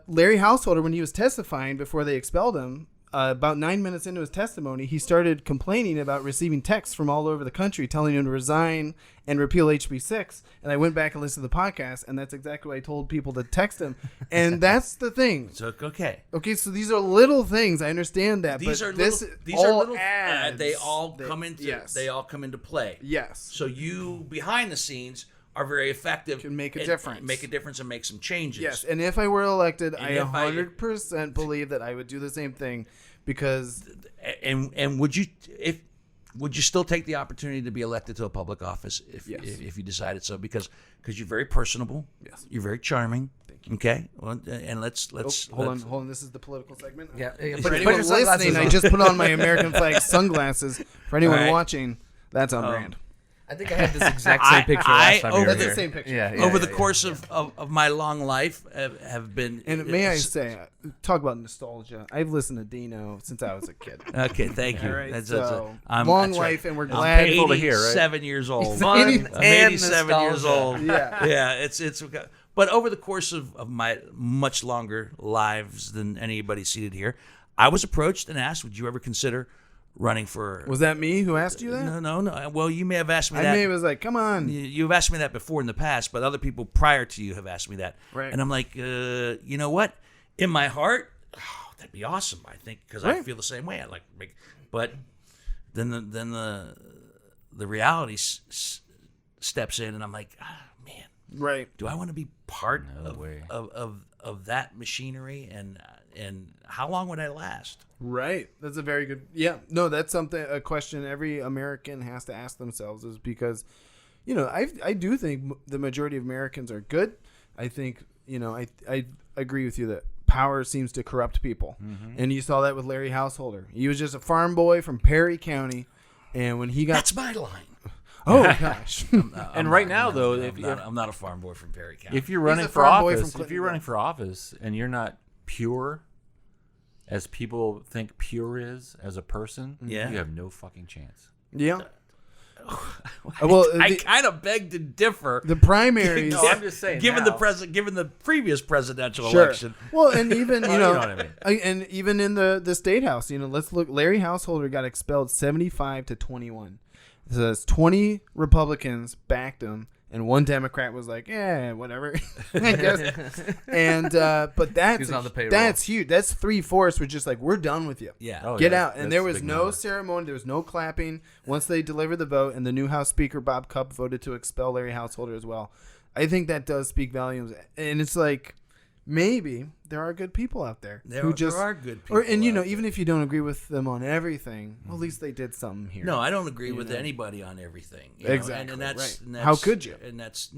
Speaker 3: Larry Householder, when he was testifying before they expelled him, about 9 minutes into his testimony, he started complaining about receiving texts from all over the country telling him to resign and repeal HB6. And I went back and listened to the podcast, and that's exactly what I told people to text him. And that's the thing.
Speaker 1: So okay.
Speaker 3: Okay, so these are little things. I understand that.
Speaker 1: These
Speaker 3: but
Speaker 1: are
Speaker 3: this
Speaker 1: little. These
Speaker 3: all
Speaker 1: are little.
Speaker 3: adds.
Speaker 1: They all come into.
Speaker 3: Yes.
Speaker 1: They all come into play.
Speaker 3: Yes.
Speaker 1: So you behind the scenes are very effective.
Speaker 3: Can make a
Speaker 1: and
Speaker 3: difference.
Speaker 1: Make a difference and make some changes.
Speaker 3: Yes, and if I were elected, I
Speaker 1: if I-
Speaker 3: 100% believe that I would do the same thing because
Speaker 1: And would you still take the opportunity to be elected to a public office if you decided so? Because you're very personable.
Speaker 3: Yes.
Speaker 1: You're very charming. Thank you. Okay. Well, and let's
Speaker 3: hold on. This is the political segment.
Speaker 2: Yeah.
Speaker 3: For anyone listening, I just put on my American flag sunglasses. For anyone
Speaker 1: All right.
Speaker 3: watching, that's on brand.
Speaker 2: I think I had this exact same picture last time you were
Speaker 3: That's
Speaker 2: here.
Speaker 3: the same picture.
Speaker 2: Yeah,
Speaker 1: over the course of my long life have been.
Speaker 3: And may I say, talk about nostalgia. I've listened to Dino since I was a kid.
Speaker 1: Okay, thank you.
Speaker 3: All right,
Speaker 1: That's
Speaker 3: long
Speaker 1: that's
Speaker 3: life, and we're
Speaker 1: I'm
Speaker 3: glad.
Speaker 4: painful to hear, right?
Speaker 1: 87 years old.
Speaker 2: Fun
Speaker 1: I'm
Speaker 2: and
Speaker 1: 87 years
Speaker 2: nostalgia.
Speaker 1: old.
Speaker 3: Yeah.
Speaker 1: Yeah, it's but over the course of my much longer lives than anybody seated here, I was approached and asked, would you ever consider running for...
Speaker 3: Was that me who asked you that?
Speaker 1: No. Well, you may have asked me
Speaker 3: I
Speaker 1: that.
Speaker 3: may was like, come on.
Speaker 1: You've asked me that before in the past, but other people prior to you have asked me that.
Speaker 3: Right.
Speaker 1: And I'm like, you know what? In my heart, that'd be awesome, I think, because I
Speaker 3: Right.
Speaker 1: feel the same way. But then the reality steps in, and I'm like, man,
Speaker 3: Right.
Speaker 1: do I want to be part
Speaker 4: No way.
Speaker 1: of that machinery? And how long would I last?
Speaker 3: Right. That's a very good. Yeah. No, that's a question every American has to ask themselves is because, I do think the majority of Americans are good. I think, I agree with you that power seems to corrupt people. Mm-hmm. And you saw that with Larry Householder. He was just a farm boy from Perry County. And when he got.
Speaker 1: That's my line.
Speaker 3: Oh, gosh.
Speaker 4: And right now, though,
Speaker 1: I'm not a farm boy from Perry County.
Speaker 4: if you're running
Speaker 3: a
Speaker 4: for
Speaker 3: farm boy
Speaker 4: office,
Speaker 3: from
Speaker 4: if you're running for office and you're not pure, as people think pure is as a person,
Speaker 1: Yeah.
Speaker 4: you have no fucking chance.
Speaker 3: Yeah. Well,
Speaker 1: I kind of beg to differ.
Speaker 3: the primaries.
Speaker 4: No, I'm just saying.
Speaker 1: given
Speaker 4: now.
Speaker 1: given the previous presidential
Speaker 3: Sure.
Speaker 1: election.
Speaker 3: Well, and even
Speaker 4: Well, you know what I mean.
Speaker 3: and even in the state house, let's look. Larry Householder got expelled 75-21. So that's 20 Republicans backed him, and one Democrat was like, "Yeah, whatever." I guess. And but
Speaker 2: He's on the payroll.
Speaker 3: that's huge. That's 3/4. We're just like, we're done with you.
Speaker 1: Yeah.
Speaker 4: Oh,
Speaker 3: Get
Speaker 4: yeah,
Speaker 3: out. And
Speaker 4: that's
Speaker 3: there
Speaker 4: a
Speaker 3: was
Speaker 4: big
Speaker 3: no
Speaker 4: number.
Speaker 3: ceremony. There was no clapping. Once they delivered the vote, and the new House Speaker, Bob Cupp, voted to expel Larry Householder as well. I think that does speak volumes. And it's like, maybe there are good people out there
Speaker 1: There
Speaker 3: who
Speaker 1: are good people.
Speaker 3: and
Speaker 1: out
Speaker 3: even if you don't agree with them on everything, well, at least they did something here.
Speaker 1: No, I don't agree with anybody on everything.
Speaker 3: Exactly.
Speaker 1: And that's,
Speaker 3: right.
Speaker 1: and that's,
Speaker 3: How could you?
Speaker 1: And that's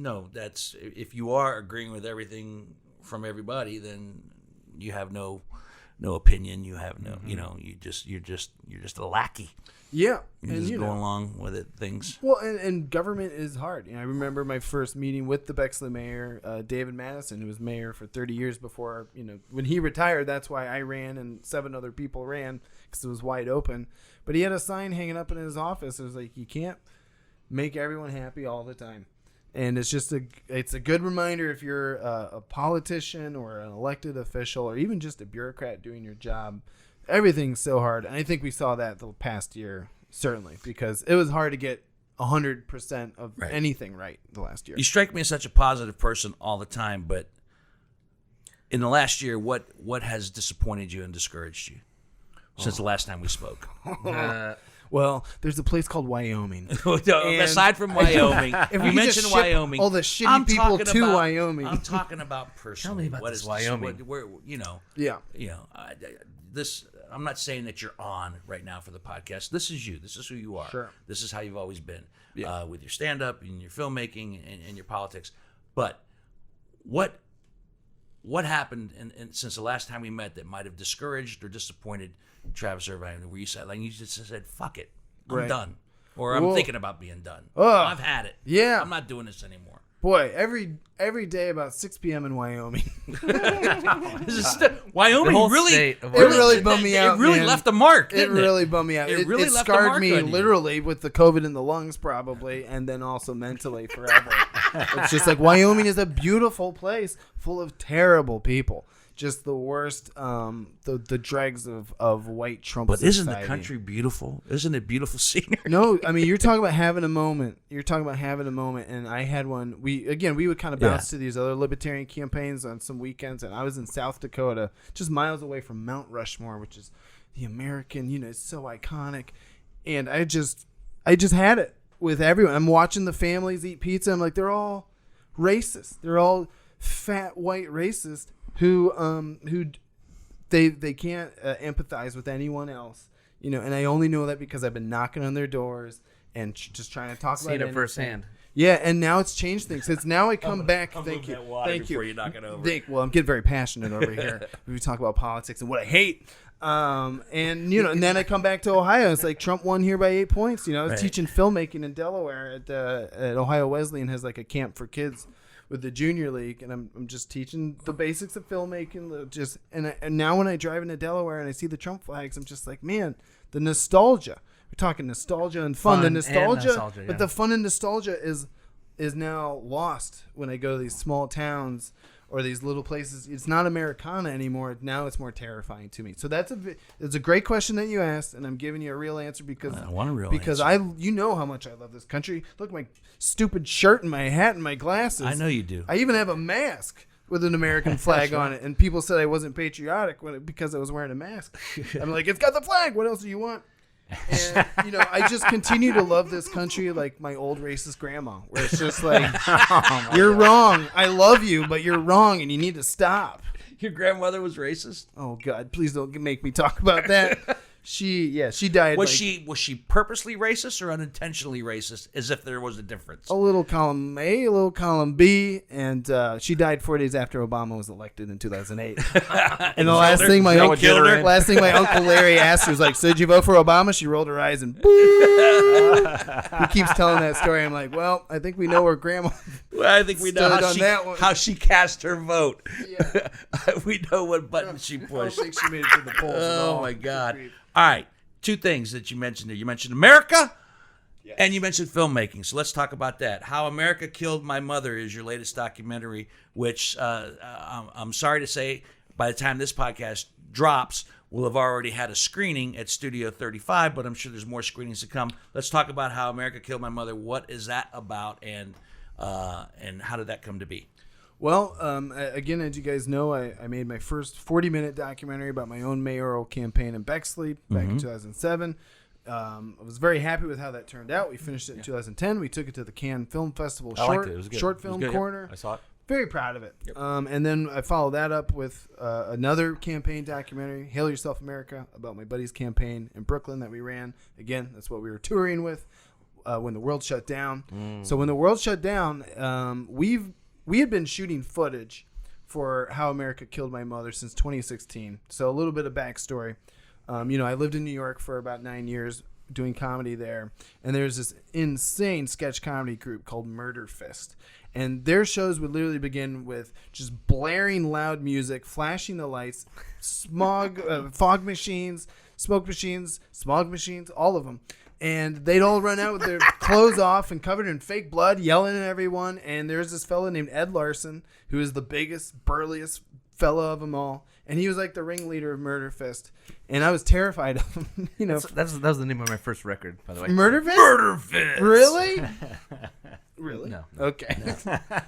Speaker 1: if you are agreeing with everything from everybody, then you have no opinion. You have no, you're just a lackey.
Speaker 3: Yeah,
Speaker 1: You're just going along with it. Things.
Speaker 3: Well, and government is hard. I remember my first meeting with the Bexley mayor, David Madison, who was mayor for 30 years before. When he retired, that's why I ran and 7 other people ran because it was wide open. But he had a sign hanging up in his office. It was like, you can't make everyone happy all the time. And it's just it's a good reminder if you're a politician or an elected official or even just a bureaucrat doing your job. Everything's so hard. And I think we saw that the past year, certainly, because it was hard to get 100% of anything right the last year.
Speaker 1: You strike me as such a positive person all the time, but in the last year, what has disappointed you and discouraged you since the last time we spoke?
Speaker 3: Well, there's a place called Wyoming.
Speaker 1: Aside from Wyoming,
Speaker 3: if
Speaker 1: you
Speaker 3: we
Speaker 1: mentioned
Speaker 3: just ship
Speaker 1: Wyoming.
Speaker 3: all the shitty people to Wyoming.
Speaker 1: I'm talking about personally.
Speaker 2: Tell me about this Wyoming.
Speaker 3: Yeah.
Speaker 1: I'm not saying that you're on right now for the podcast. This is you. This is who you are.
Speaker 3: Sure.
Speaker 1: This is how you've always been with your stand-up and your filmmaking and your politics. But what happened since the last time we met that might have discouraged or disappointed Travis Irvine, where you said, you just said, fuck it, I'm done. Or I'm thinking about being done. I've had it.
Speaker 3: Yeah.
Speaker 1: I'm not doing this anymore.
Speaker 3: Boy, every day about 6 p.m. in Wyoming.
Speaker 1: Wyoming
Speaker 3: really bummed me out.
Speaker 1: It really left a mark.
Speaker 3: It really bummed me out.
Speaker 1: It really left a
Speaker 3: scarred
Speaker 1: mark
Speaker 3: me
Speaker 1: on you.
Speaker 3: literally with the COVID in the lungs, probably, and then also mentally forever. It's just like Wyoming is a beautiful place full of terrible people. Just the worst, the dregs of white Trump
Speaker 1: But
Speaker 3: society.
Speaker 1: isn't the country beautiful? Isn't it beautiful scenery?
Speaker 3: No, I mean, you're talking about having a moment. And I had one. We would kind of bounce to these other libertarian campaigns on some weekends, and I was in South Dakota, just miles away from Mount Rushmore, which is the American, it's so iconic. And I just had it with everyone. I'm watching the families eat pizza. I'm like, they're all racist. They're all fat white racist who they can't empathize with anyone else, and I only know that because I've been knocking on their doors and just trying to talk about it
Speaker 2: firsthand.
Speaker 3: Yeah, and now it's changed things. It's now I come back. Thank you.
Speaker 1: Before you knock it over.
Speaker 3: Well, I'm getting very passionate over here. We talk about politics and what I hate. And then I come back to Ohio. It's like Trump won here by 8 points. I was teaching filmmaking in Delaware at Ohio Wesleyan, has like a camp for kids with the junior league, and I'm just teaching the basics of filmmaking. And now when I drive into Delaware and I see the Trump flags, I'm just like, man, the nostalgia. We're talking nostalgia and fun. The nostalgia, but the fun and nostalgia is now lost when I go to these small towns or these little places. It's not Americana anymore. Now it's more terrifying to me. So it's a great question that you asked, and I'm giving you a real answer because
Speaker 1: I want a real
Speaker 3: answer. You know how much I love this country. Look, my stupid shirt and my hat and my glasses.
Speaker 1: I know you do.
Speaker 3: I even have a mask with an American flag on it, and people said I wasn't patriotic because I was wearing a mask. I'm like, it's got the flag. What else do you want? And I just continue to love this country like my old racist grandma, where it's just like, you're wrong. I love you, but you're wrong, and you need to stop.
Speaker 1: Your grandmother was racist?
Speaker 3: Oh God, please don't make me talk about that. She died.
Speaker 1: Was she purposely racist or unintentionally racist? As if there was a difference.
Speaker 3: A little column A, a little column B, and she died 4 days after Obama was elected in 2008. And the last thing my Uncle Larry asked her was like, "So did you vote for Obama?" She rolled her eyes and boo. He keeps telling that story. I'm like, well, I think we know where Grandma.
Speaker 1: Well, I think we know how she cast her vote.
Speaker 3: Yeah.
Speaker 1: We know what button she pushed.
Speaker 3: I don't think she made it to the polls.
Speaker 1: Oh my God. All right, 2 things that you mentioned there. You mentioned America, and you mentioned filmmaking. So let's talk about that. How America Killed My Mother is your latest documentary, which I'm sorry to say, by the time this podcast drops, we'll have already had a screening at Studio 35, but I'm sure there's more screenings to come. Let's talk about How America Killed My Mother. What is that about, and how did that come to be?
Speaker 3: Well, again, as you guys know, I made my first 40-minute documentary about my own mayoral campaign in Bexley back in 2007. I was very happy with how that turned out. We finished it in 2010. We took it to the Cannes Film Festival
Speaker 4: I liked it. It was good.
Speaker 3: short film corner.
Speaker 4: I saw it.
Speaker 3: Very proud of it.
Speaker 4: Yep.
Speaker 3: And then I followed that up with another campaign documentary, Hail Yourself America, about my buddy's campaign in Brooklyn that we ran. Again, that's what we were touring with when the world shut down. So when the world shut down, we had been shooting footage for How America Killed My Mother since 2016. So a little bit of backstory. I lived in New York for about 9 years doing comedy there. And there's this insane sketch comedy group called Murder Fist. And their shows would literally begin with just blaring loud music, flashing the lights, fog machines, smoke machines, smog machines, all of them. And they'd all run out with their clothes off and covered in fake blood, yelling at everyone. And there's this fellow named Ed Larson, who is the biggest, burliest fellow of them all. And he was like the ringleader of Murder Fist. And I was terrified of him.
Speaker 2: That was the name of my first record, by the way.
Speaker 3: Murder Fist?
Speaker 1: Murder Fist.
Speaker 3: Really? Really?
Speaker 2: No.
Speaker 3: Okay.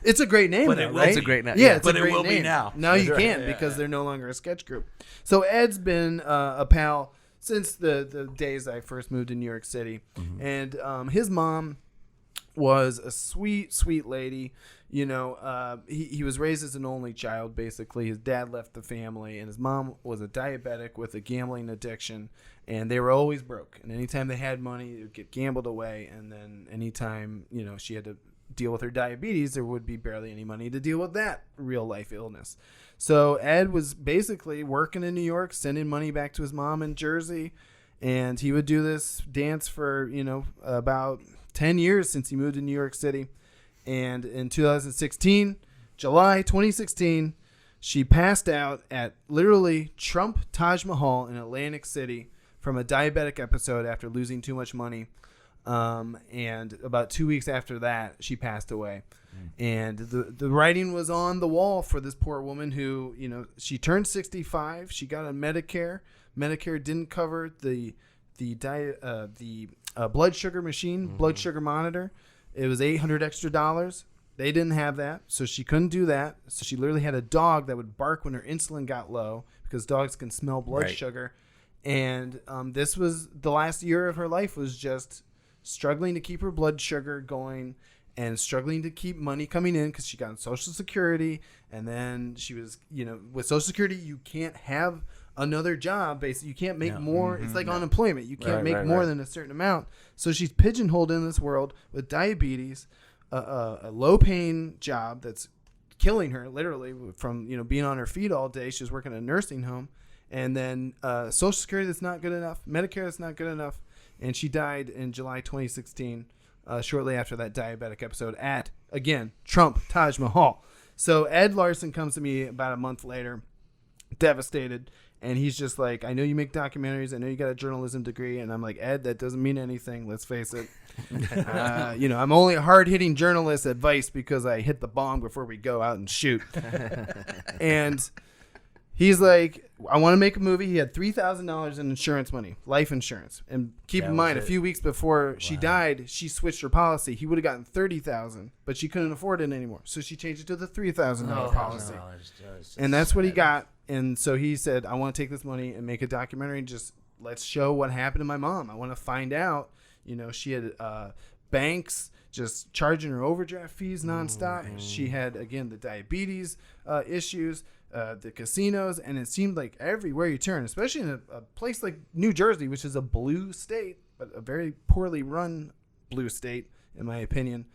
Speaker 3: It's a great name,
Speaker 1: But
Speaker 3: though,
Speaker 1: it will-
Speaker 3: right?
Speaker 2: It's a great name.
Speaker 3: Yeah, it's
Speaker 1: But
Speaker 3: a
Speaker 1: it
Speaker 3: great
Speaker 1: will be
Speaker 3: name.
Speaker 1: now.
Speaker 3: Now you
Speaker 4: That's right.
Speaker 3: can't because they're no longer a sketch group. So Ed's been a pal since the days I first moved to New York City. And his mom was a sweet, sweet lady. He was raised as an only child, basically. His dad left the family, and his mom was a diabetic with a gambling addiction, and they were always broke. And anytime they had money, it would get gambled away, and then anytime, she had to deal with her diabetes, there would be barely any money to deal with that real-life illness. So Ed was basically working in New York, sending money back to his mom in Jersey, and he would do this dance for, about 10 years since he moved to New York City. And in 2016, July 2016, she passed out at literally Trump Taj Mahal in Atlantic City from a diabetic episode after losing too much money. And about 2 weeks after that, she passed away. And the writing was on the wall for this poor woman who, she turned 65. She got on Medicare. Medicare didn't cover the blood sugar machine, blood sugar monitor. It was $800 extra. They didn't have that, so she couldn't do that. So she literally had a dog that would bark when her insulin got low because dogs can smell blood sugar. And this was the last year of her life, was just struggling to keep her blood sugar going and struggling to keep money coming in because she got on Social Security. And then she was, with Social Security, you can't have another job. Basically, you can't make more. It's like unemployment. You can't make more than a certain amount. So she's pigeonholed in this world with diabetes, a low-paying job that's killing her literally from being on her feet all day. She was working at a nursing home, and then Social Security that's not good enough, Medicare that's not good enough, and she died in July 2016, shortly after that diabetic episode at, again, Trump Taj Mahal. So Ed Larson comes to me about a month later, devastated. And he's just like, I know you make documentaries. I know you got a journalism degree. And I'm like, Ed, that doesn't mean anything. Let's face it. I'm only a hard-hitting journalist at Vice because I hit the bong before we go out and shoot. And he's like, I want to make a movie. He had $3,000 in insurance money, life insurance. And keep in mind, a few weeks before she died, she switched her policy. He would have gotten $30,000, but she couldn't afford it anymore. So she changed it to the $3,000 policy. And that's what he got. And so he said, I want to take this money and make a documentary and just let's show what happened to my mom. I want to find out, she had banks just charging her overdraft fees nonstop. She had, again, the diabetes issues, the casinos, and it seemed like everywhere you turn, especially in a place like New Jersey, which is a blue state, but a very poorly run blue state, in my opinion.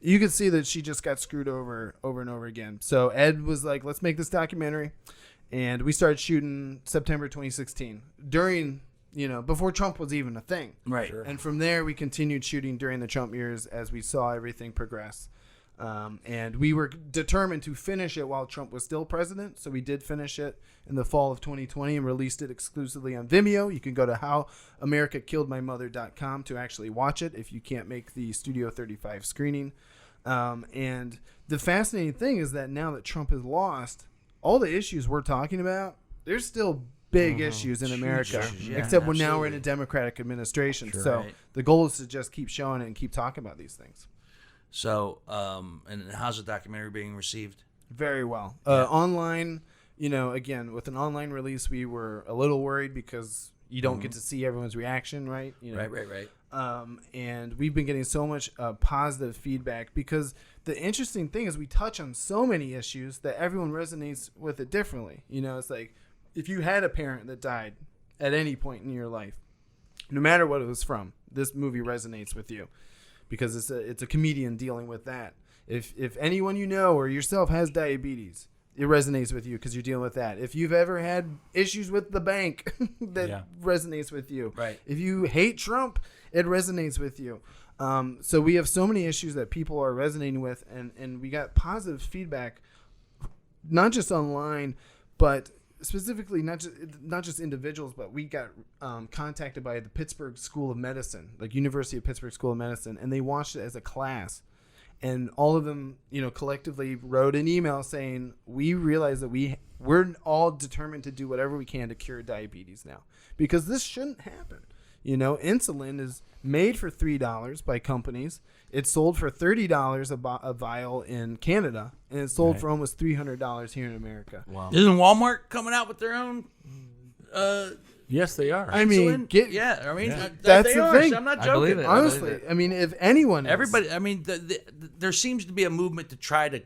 Speaker 3: You could see that she just got screwed over and over again. So Ed was like, let's make this documentary. And we started shooting September 2016 during, before Trump was even a thing.
Speaker 1: Right.
Speaker 4: Sure.
Speaker 3: And from there, we continued shooting during the Trump years as we saw everything progress. And we were determined to finish it while Trump was still president. So we did finish it in the fall of 2020 and released it exclusively on Vimeo. You can go to howamericaKilledMyMother.com to actually watch it if you can't make the Studio 35 screening. And the fascinating thing is that now that Trump has lost, all the issues we're talking about, there's still big issues in America, except when now we're in a Democratic administration.
Speaker 4: Sure.
Speaker 3: So the goal is to just keep showing it and keep talking about these things.
Speaker 1: So, and how's the documentary being received?
Speaker 3: Very well. Online, again, with an online release, we were a little worried because, you don't get to see everyone's reaction, right? You know?
Speaker 1: Right.
Speaker 3: And we've been getting so much positive feedback because the interesting thing is we touch on so many issues that everyone resonates with it differently. You know, it's like if you had a parent that died at any point in your life, no matter what it was from, this movie resonates with you because it's a comedian dealing with that. If anyone you know or yourself has diabetes, it resonates with you because you're dealing with that. If you've ever had issues with the bank, that resonates with you.
Speaker 1: Right.
Speaker 3: If you hate Trump, it resonates with you. So we have so many issues that people are resonating with, and we got positive feedback, not just online, but specifically not just individuals, but we got contacted by the Pittsburgh School of Medicine, like University of Pittsburgh School of Medicine, and they watched it as a class. And all of them, you know, collectively wrote an email saying, we realize that we're all determined to do whatever we can to cure diabetes now because this shouldn't happen. You know, insulin is made for $3 by companies. It's sold for $30 a vial in Canada, and it's sold for almost $300 here in America.
Speaker 4: Wow.
Speaker 1: Isn't Walmart coming out with their own?
Speaker 4: Yes, they are.
Speaker 3: I mean,
Speaker 1: that's
Speaker 3: the thing.
Speaker 1: I'm not
Speaker 2: I believe
Speaker 1: joking.
Speaker 2: it.
Speaker 3: honestly, I mean, if anyone,
Speaker 1: Everybody, I mean, there seems to be a movement to try to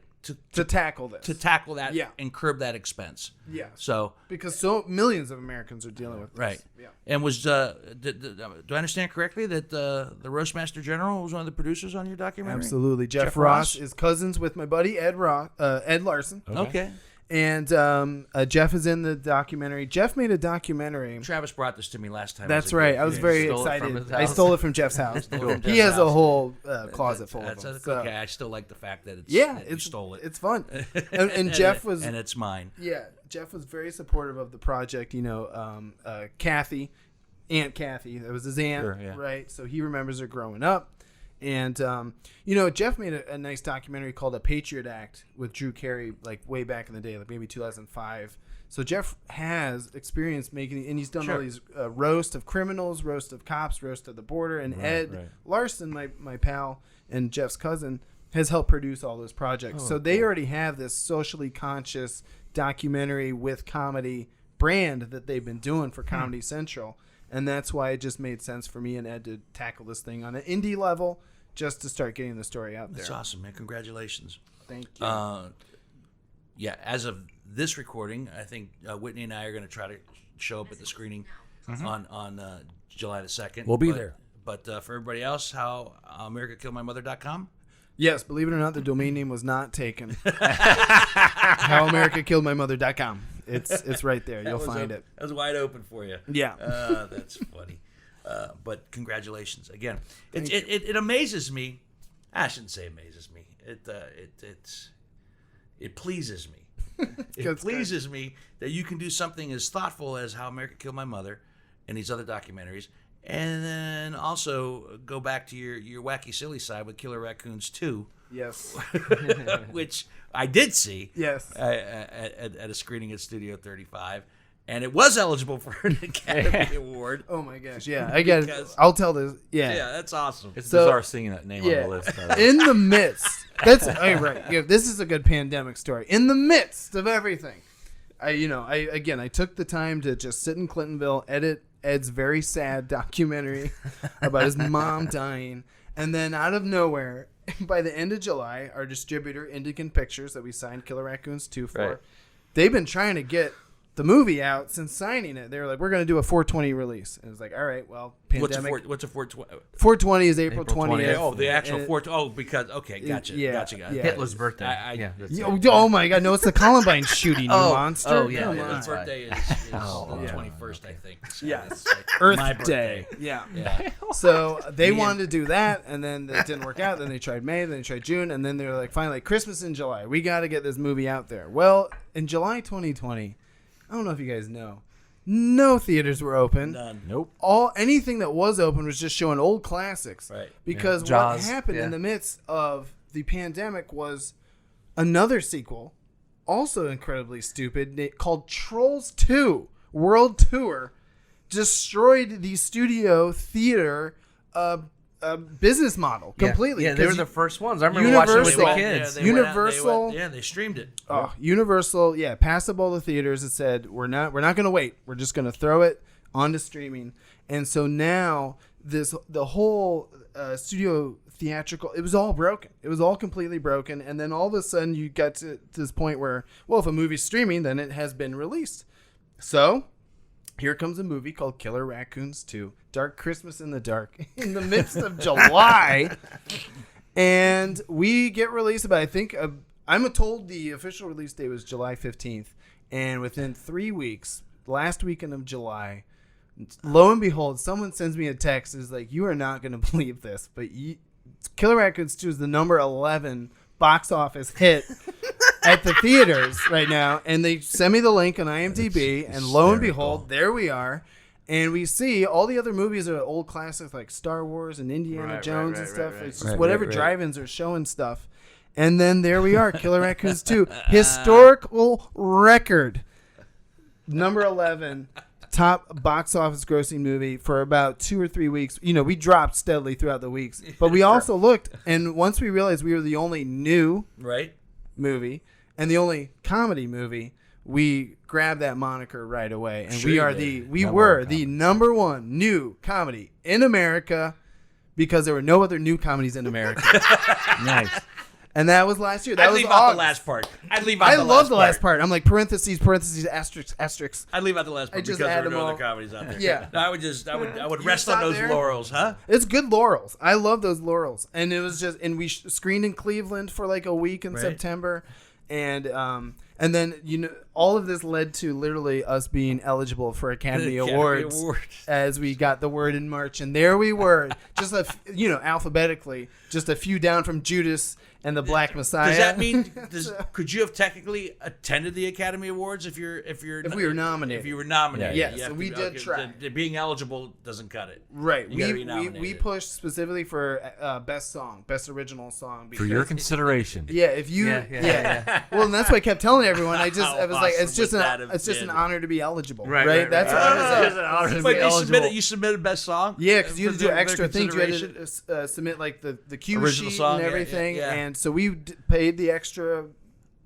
Speaker 3: tackle this,
Speaker 1: to tackle that
Speaker 3: Yeah.
Speaker 1: and curb that expense.
Speaker 3: yeah,
Speaker 1: So
Speaker 3: because so millions of Americans are dealing with this.
Speaker 1: right,
Speaker 3: Yeah.
Speaker 1: and was do I understand correctly that the Roastmaster General was one of the producers on your documentary?
Speaker 3: Absolutely. Jeff
Speaker 1: Jeff
Speaker 3: Ross
Speaker 1: Ross?
Speaker 3: is cousins with my buddy Ed Larson.
Speaker 1: Okay.
Speaker 3: And Jeff is in the documentary. Jeff made a documentary.
Speaker 1: Travis brought this to me last time.
Speaker 3: That's right. I was very
Speaker 2: stole it from
Speaker 3: excited.
Speaker 2: his
Speaker 3: I
Speaker 2: house.
Speaker 3: stole it from Jeff's house.
Speaker 1: Stole it from
Speaker 3: He
Speaker 1: Jeff's
Speaker 3: has a
Speaker 1: house.
Speaker 3: whole closet full of
Speaker 1: That's
Speaker 3: them. So,
Speaker 1: okay. I still like the fact that it's
Speaker 3: yeah,
Speaker 1: that you stole it.
Speaker 3: It's fun. And Jeff was
Speaker 1: and it's mine.
Speaker 3: yeah. Jeff was very supportive of the project. You know, Kathy, Aunt Kathy, that was his aunt,
Speaker 4: Sure, yeah.
Speaker 3: right? So he remembers her growing up. And, you know, Jeff made a nice documentary called A Patriot Act with Drew Carey, like way back in the day, like maybe 2005. So Jeff has experience making, and he's done all these roast of criminals, roast of cops, roast of the border. And Ed Larson, my pal and Jeff's cousin, has helped produce all those projects. So they already have this socially conscious documentary with comedy brand that they've been doing for Comedy Central. And that's why it just made sense for me and Ed to tackle this thing on an indie level just to start getting the story out there.
Speaker 1: That's awesome, man. Congratulations.
Speaker 3: Thank you.
Speaker 1: Yeah, as of this recording, I think Whitney and I are going to try to show up at the screening on July the 2nd.
Speaker 4: We'll be there.
Speaker 1: But for everybody else, how AmericaKilledMyMother.com?
Speaker 3: Yes, believe it or not, the domain name was not taken. HowAmericaKilledMyMother.com. It's right there. You'll find it.
Speaker 1: That was wide open for you.
Speaker 3: Yeah.
Speaker 1: That's funny. But congratulations again. It amazes me. I shouldn't say amazes me. It pleases me. It pleases me that you can do something as thoughtful as How America Killed My Mother and these other documentaries, and then also go back to your wacky silly side with Killer Raccoons 2.
Speaker 3: Yes.
Speaker 1: Which I did see.
Speaker 3: Yes.
Speaker 1: At a screening at Studio 35, and it was eligible for an Academy Award.
Speaker 3: Oh my gosh. Yeah, I get it.
Speaker 1: Because-
Speaker 3: I'll tell this. Yeah.
Speaker 1: Yeah, that's awesome.
Speaker 4: It's
Speaker 3: So-
Speaker 4: bizarre seeing that name on the list.
Speaker 3: In the midst. That's right. Yeah, this is a good pandemic story. In the midst of everything, I took the time to just sit in Clintonville, edit Ed's very sad documentary about his mom dying, and then out of nowhere, by the end of July, our distributor, Indican Pictures, that we signed Killer Raccoons 2 for,
Speaker 4: Right.
Speaker 3: they've been trying to get the movie out since signing it. They were like, we're going to do a 420 release. And it was like, all right, well, pandemic.
Speaker 1: What's a 420?
Speaker 3: 420 is April
Speaker 2: April
Speaker 3: 20th.
Speaker 2: 20th.
Speaker 1: Oh, the actual
Speaker 3: And it-
Speaker 1: 420. Oh, because, okay, gotcha.
Speaker 3: yeah,
Speaker 1: Gotcha.
Speaker 3: yeah.
Speaker 2: Hitler's birthday. That's it.
Speaker 3: Oh my God! No, it's the Columbine shooting, you
Speaker 2: Oh,
Speaker 3: monster!
Speaker 2: oh, yeah,
Speaker 3: Come
Speaker 2: yeah,
Speaker 3: on.
Speaker 1: His birthday is
Speaker 2: Oh,
Speaker 1: the
Speaker 2: yeah.
Speaker 1: 21st, I think. So
Speaker 3: Yeah.
Speaker 1: it's like
Speaker 3: Earth
Speaker 1: my
Speaker 3: Day.
Speaker 1: birthday.
Speaker 3: Yeah.
Speaker 1: Yeah.
Speaker 3: So they wanted to do that, and then it didn't work out. Then they tried May, then they tried June, and then they were like, finally, Christmas in July. We got to get this movie out there. Well, in July 2020, I don't know if you guys know, no theaters were open.
Speaker 1: None.
Speaker 4: Nope.
Speaker 3: Anything that was open was just showing old classics.
Speaker 1: Right.
Speaker 3: Because what
Speaker 2: Jaws,
Speaker 3: happened
Speaker 2: yeah.
Speaker 3: in the midst of the pandemic was another sequel, also incredibly stupid, called Trolls 2 World Tour, destroyed the studio theater business model completely.
Speaker 2: Yeah, they were
Speaker 3: 'Cause
Speaker 2: the first ones. I remember watching it with the
Speaker 3: Universal-
Speaker 2: kids.
Speaker 1: They went out-
Speaker 3: Universal-
Speaker 1: they streamed it.
Speaker 3: Universal, passed up all the theaters and said, we're not going to wait. We're just going to throw it onto streaming. And so now the whole studio theatrical, it was all broken. It was all completely broken. And then all of a sudden you got to this point where, well, if a movie's streaming, then it has been released. So here comes a movie called Killer Raccoons 2, Dark Christmas in the Dark, in the midst of July. And we get released, but I think I'm told the official release date was July 15th. And within 3 weeks, last weekend of July, lo and behold, someone sends me a text. Is like, you are not going to believe this, but Killer Raccoons 2 is the number 11 box office hit at the theaters right now. And they send me the link on IMDb, and lo and behold, there we are. And we see all the other movies are old classics like Star Wars and Indiana Jones and stuff. It's just whatever drive-ins are showing stuff. And then there we are, Killer Raccoons 2, historical record, number 11. Top box office grossing movie for about 2 or 3 weeks. You know, we dropped steadily throughout the weeks, but we also looked, and once we realized we were the only new movie and the only comedy movie, we grabbed that moniker right away. And we were the number one new comedy in America because there were no other new comedies in America.
Speaker 4: Nice.
Speaker 3: And that was last year. That was
Speaker 1: leave out the last part. I
Speaker 3: love the last part. I'm like parentheses, asterisk.
Speaker 1: I'd leave out the last part because there were no other comedies out there.
Speaker 3: Yeah.
Speaker 1: No, I would rest on those laurels, huh?
Speaker 3: It's good laurels. I love those laurels. And it was just, and we screened in Cleveland for like a week in September. And then, you know, all of this led to literally us being eligible for Academy Awards as we got the word in March. And there we were, just alphabetically, just a few down from Judas and the Black Messiah.
Speaker 1: Does that mean could you have technically attended the Academy Awards if we were nominated? If you were nominated,
Speaker 3: yes. So we did try.
Speaker 1: Being eligible doesn't cut it.
Speaker 3: Right. We pushed specifically for best song, best original song.
Speaker 4: For your consideration.
Speaker 3: Yeah. If you. Yeah. Well, and that's what I kept telling everyone. I was like, it's just an honor to be eligible. Right. That's what I was
Speaker 4: saying.
Speaker 1: Wait, you submitted best song?
Speaker 3: Yeah, because you had to do extra things. You had to submit like the cue
Speaker 1: original
Speaker 3: sheet
Speaker 1: song,
Speaker 3: and everything.
Speaker 1: Yeah.
Speaker 3: And so we paid the extra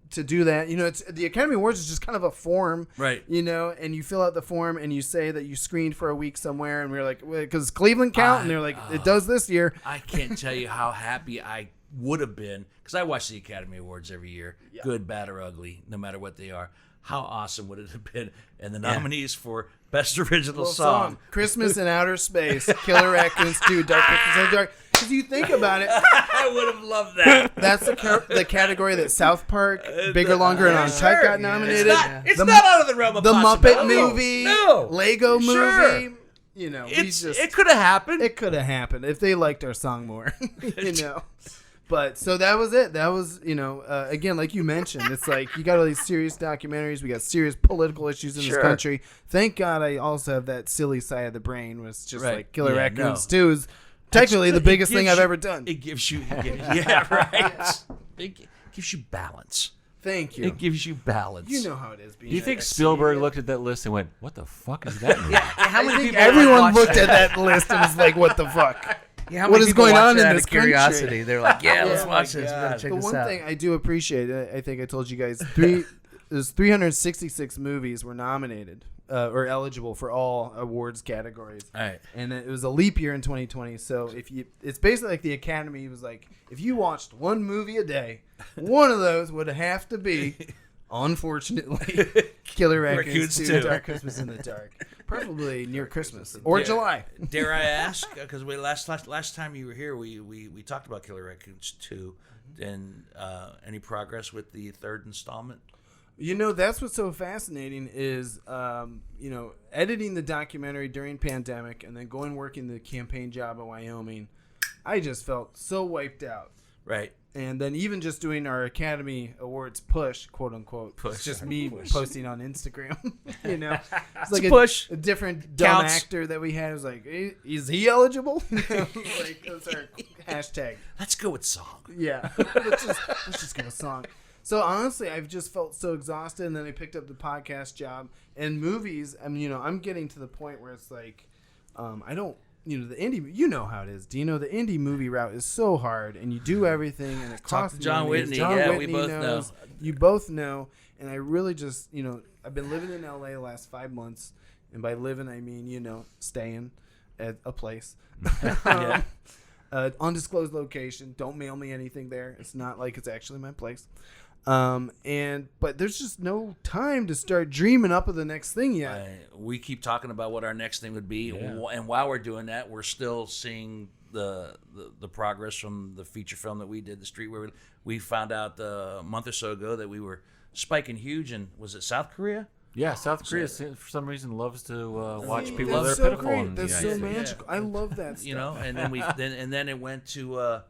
Speaker 3: to do that. You know, it's the Academy Awards is just kind of a form,
Speaker 1: right?
Speaker 3: You know, and you fill out the form and you say that you screened for a week somewhere, and we're like, because Cleveland count, and they're like, it does this year.
Speaker 1: I can't tell you how happy I would have been because I watch the Academy Awards every year, good, bad, or ugly, no matter what they are. How awesome would it have been? And the nominees for Best Original Song,
Speaker 3: Christmas in Outer Space, Killer Raccoons 2, Dark Christmas in the Dark. Because you think about it,
Speaker 1: I would have loved that.
Speaker 3: That's the category that South Park, Bigger, Longer, and On Tight got nominated.
Speaker 1: It's not out of the realm of
Speaker 3: the
Speaker 1: possibility.
Speaker 3: Muppet movie, Lego movie. You know,
Speaker 1: it could have happened.
Speaker 3: It could have happened if they liked our song more. You know. But so that was it. That was, you know, again, like you mentioned, it's like you got all these serious documentaries. We got serious political issues in this country. Thank God I also have that silly side of the brain. Was just like Killer Raccoons 2 is technically the biggest thing I've ever done.
Speaker 1: It gives you, right. It gives you balance.
Speaker 3: Thank you.
Speaker 1: It gives you balance.
Speaker 3: You know how it is.
Speaker 4: Do you think Spielberg looked at that list and went, "What the fuck is that movie?"
Speaker 2: How many people
Speaker 3: everyone looked at that list and was like, "What the fuck?"
Speaker 2: Yeah,
Speaker 3: what is going on in this
Speaker 2: curiosity?
Speaker 3: country?
Speaker 2: They're like, let's watch this. We're gonna check
Speaker 3: the
Speaker 2: this
Speaker 3: one
Speaker 2: out.
Speaker 3: thing I do appreciate, I think I told you guys, there's 366 movies were nominated or eligible for all awards categories.
Speaker 1: All right.
Speaker 3: And it was a leap year in 2020. So it's basically like the Academy was like, if you watched one movie a day, one of those would have to be, unfortunately, Killer Raccoons 2, Dark Christmas in the Dark. Preferably near Christmas or July.
Speaker 1: Dare I ask? Because last time you were here, we talked about Killer Raccoons 2. And any progress with the third installment?
Speaker 3: You know, that's what's so fascinating is, editing the documentary during pandemic and then going working the campaign job in Wyoming. I just felt so wiped out.
Speaker 1: Right.
Speaker 3: And then even just doing our Academy Awards push, quote unquote, it's just me posting on Instagram. You know, it's like a different dumb actor that we had. It was like, is he eligible? Like, that's our hashtag.
Speaker 1: Let's go with song.
Speaker 3: Yeah, let's just go with song. So honestly, I've just felt so exhausted, and then I picked up the podcast job and movies. I'm getting to the point where it's like, I don't. You know, the indie, you know how it is. Do you know the indie movie route is so hard, and you do everything, and it costs
Speaker 1: John
Speaker 3: money.
Speaker 1: Whitney.
Speaker 3: John Whitney
Speaker 1: we both
Speaker 3: knows.
Speaker 1: know.
Speaker 3: You both know, and I really just, I've been living in LA the last 5 months, and by living I mean staying at a place.
Speaker 1: Yeah.
Speaker 3: Undisclosed location. Don't mail me anything there. It's not like it's actually my place. But there's just no time to start dreaming up of the next thing yet.
Speaker 1: We keep talking about what our next thing would be,
Speaker 4: Yeah.
Speaker 1: and while we're doing that, we're still seeing the progress from the feature film that we did, The Street, where we found out a month or so ago that we were spiking huge in, was it South Korea?
Speaker 4: Yeah, South Korea for some reason loves to watch
Speaker 3: See,
Speaker 4: people that are
Speaker 3: that's so
Speaker 4: pitiful.
Speaker 3: great.
Speaker 4: In the
Speaker 3: That's
Speaker 4: United
Speaker 3: so
Speaker 4: States.
Speaker 3: magical. I love that stuff.
Speaker 1: And then it went to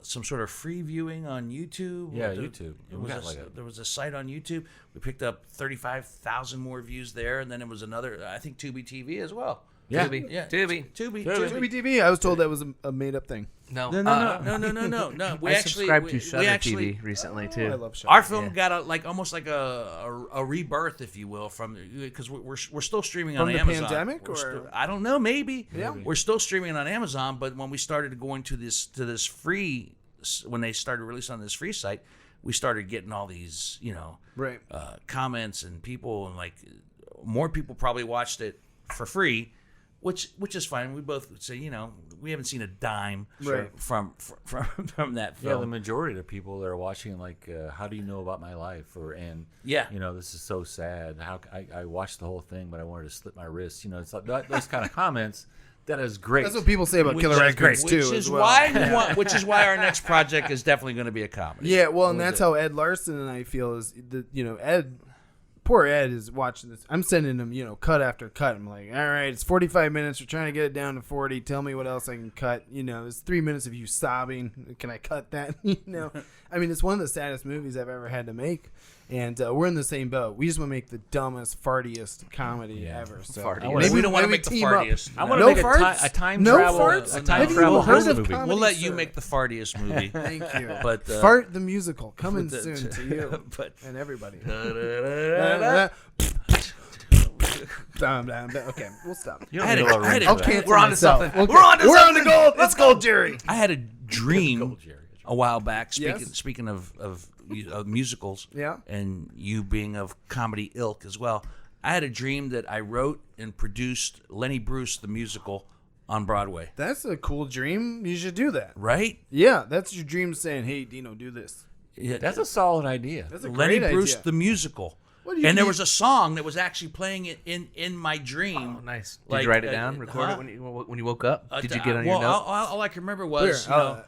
Speaker 1: some sort of free viewing on YouTube.
Speaker 4: Yeah, YouTube.
Speaker 1: There was a site on YouTube. We picked up 35,000 more views there, and then it was another, I think, Tubi TV as well.
Speaker 4: Yeah.
Speaker 2: Tubi.
Speaker 1: Yeah.
Speaker 2: Tubi.
Speaker 1: Tubi.
Speaker 3: TV. I was told that was a made-up thing.
Speaker 2: No.
Speaker 1: No.
Speaker 2: I subscribed to Shudder TV recently too.
Speaker 3: I love Shudder.
Speaker 1: Our film got almost like a rebirth, if you will, from because we're still streaming on
Speaker 3: From the
Speaker 1: Amazon.
Speaker 3: pandemic,
Speaker 1: We're
Speaker 3: or?
Speaker 1: still- I don't know, maybe.
Speaker 3: Yeah.
Speaker 1: We're still streaming on Amazon, but when we started going to this free, when they started releasing on this free site, we started getting all these
Speaker 3: Right.
Speaker 1: comments and people, and like more people probably watched it for free. Which is fine. We both would say, we haven't seen a dime
Speaker 3: Right.
Speaker 1: from that
Speaker 4: Yeah,
Speaker 1: film.
Speaker 4: the majority of the people that are watching, like, how do you know about my life?
Speaker 1: Yeah.
Speaker 4: This is so sad. How I watched the whole thing, but I wanted to slit my wrist. It's like those kind of comments. That is great.
Speaker 3: That's what people say about Killer Raccoons too.
Speaker 1: Which
Speaker 3: as
Speaker 1: is
Speaker 3: well.
Speaker 1: which is why our next project is definitely going to be a comedy.
Speaker 3: Yeah, well, and that's how Ed Larson and I feel is Ed. Poor Ed is watching this. I'm sending him, cut after cut. I'm like, all right, it's 45 minutes. We're trying to get it down to 40. Tell me what else I can cut. It's 3 minutes of you sobbing. Can I cut that? I mean, it's one of the saddest movies I've ever had to make. And we're in the same boat. We just want to make the dumbest, fartiest comedy ever. So
Speaker 2: Fartiest.
Speaker 1: We don't want to make the
Speaker 3: team up.
Speaker 1: fartiest.
Speaker 4: I want
Speaker 3: No
Speaker 4: to make
Speaker 3: farts?
Speaker 4: a time
Speaker 3: No
Speaker 4: travel.
Speaker 3: farts?
Speaker 4: A time
Speaker 3: Have you
Speaker 4: travel
Speaker 3: heard
Speaker 4: horror
Speaker 3: of
Speaker 4: movie.
Speaker 3: comedy?
Speaker 1: We'll let you
Speaker 3: sir.
Speaker 1: make the fartiest movie.
Speaker 3: Thank you.
Speaker 1: But
Speaker 3: Fart the musical coming
Speaker 1: but
Speaker 3: soon to you
Speaker 1: but
Speaker 3: and everybody.
Speaker 1: I
Speaker 3: Okay, we'll stop.
Speaker 4: You don't
Speaker 1: I had
Speaker 4: need
Speaker 1: a-
Speaker 4: a
Speaker 1: I had a-
Speaker 3: I'll
Speaker 4: range for that.
Speaker 3: cancel
Speaker 2: We're onto
Speaker 3: myself.
Speaker 2: something.
Speaker 3: Okay.
Speaker 2: We're onto
Speaker 3: We're on the
Speaker 2: something.
Speaker 3: gold. Let's go, Jerry.
Speaker 1: had a dream
Speaker 4: Gold, Jerry.
Speaker 1: a while back.
Speaker 3: Yes.
Speaker 1: Speaking of musicals,
Speaker 3: Yeah.
Speaker 1: and you being of comedy ilk as well, I had a dream that I wrote and produced Lenny Bruce the musical on Broadway.
Speaker 3: That's a cool dream. You should do that.
Speaker 1: Right?
Speaker 3: Yeah, that's your dream saying, hey, Dino, do this.
Speaker 1: Yeah,
Speaker 4: That's a solid idea.
Speaker 3: That's a
Speaker 1: Lenny
Speaker 3: great
Speaker 1: Bruce
Speaker 3: idea.
Speaker 1: the musical.
Speaker 3: What do you
Speaker 1: And there
Speaker 3: need-
Speaker 1: was a song that was actually playing it in my dream.
Speaker 2: Oh, nice. Did
Speaker 1: Like,
Speaker 2: you write it down? Record
Speaker 1: huh?
Speaker 2: it when you woke up? Did you get on
Speaker 1: well,
Speaker 2: your notes?
Speaker 1: all I can remember was
Speaker 3: Where?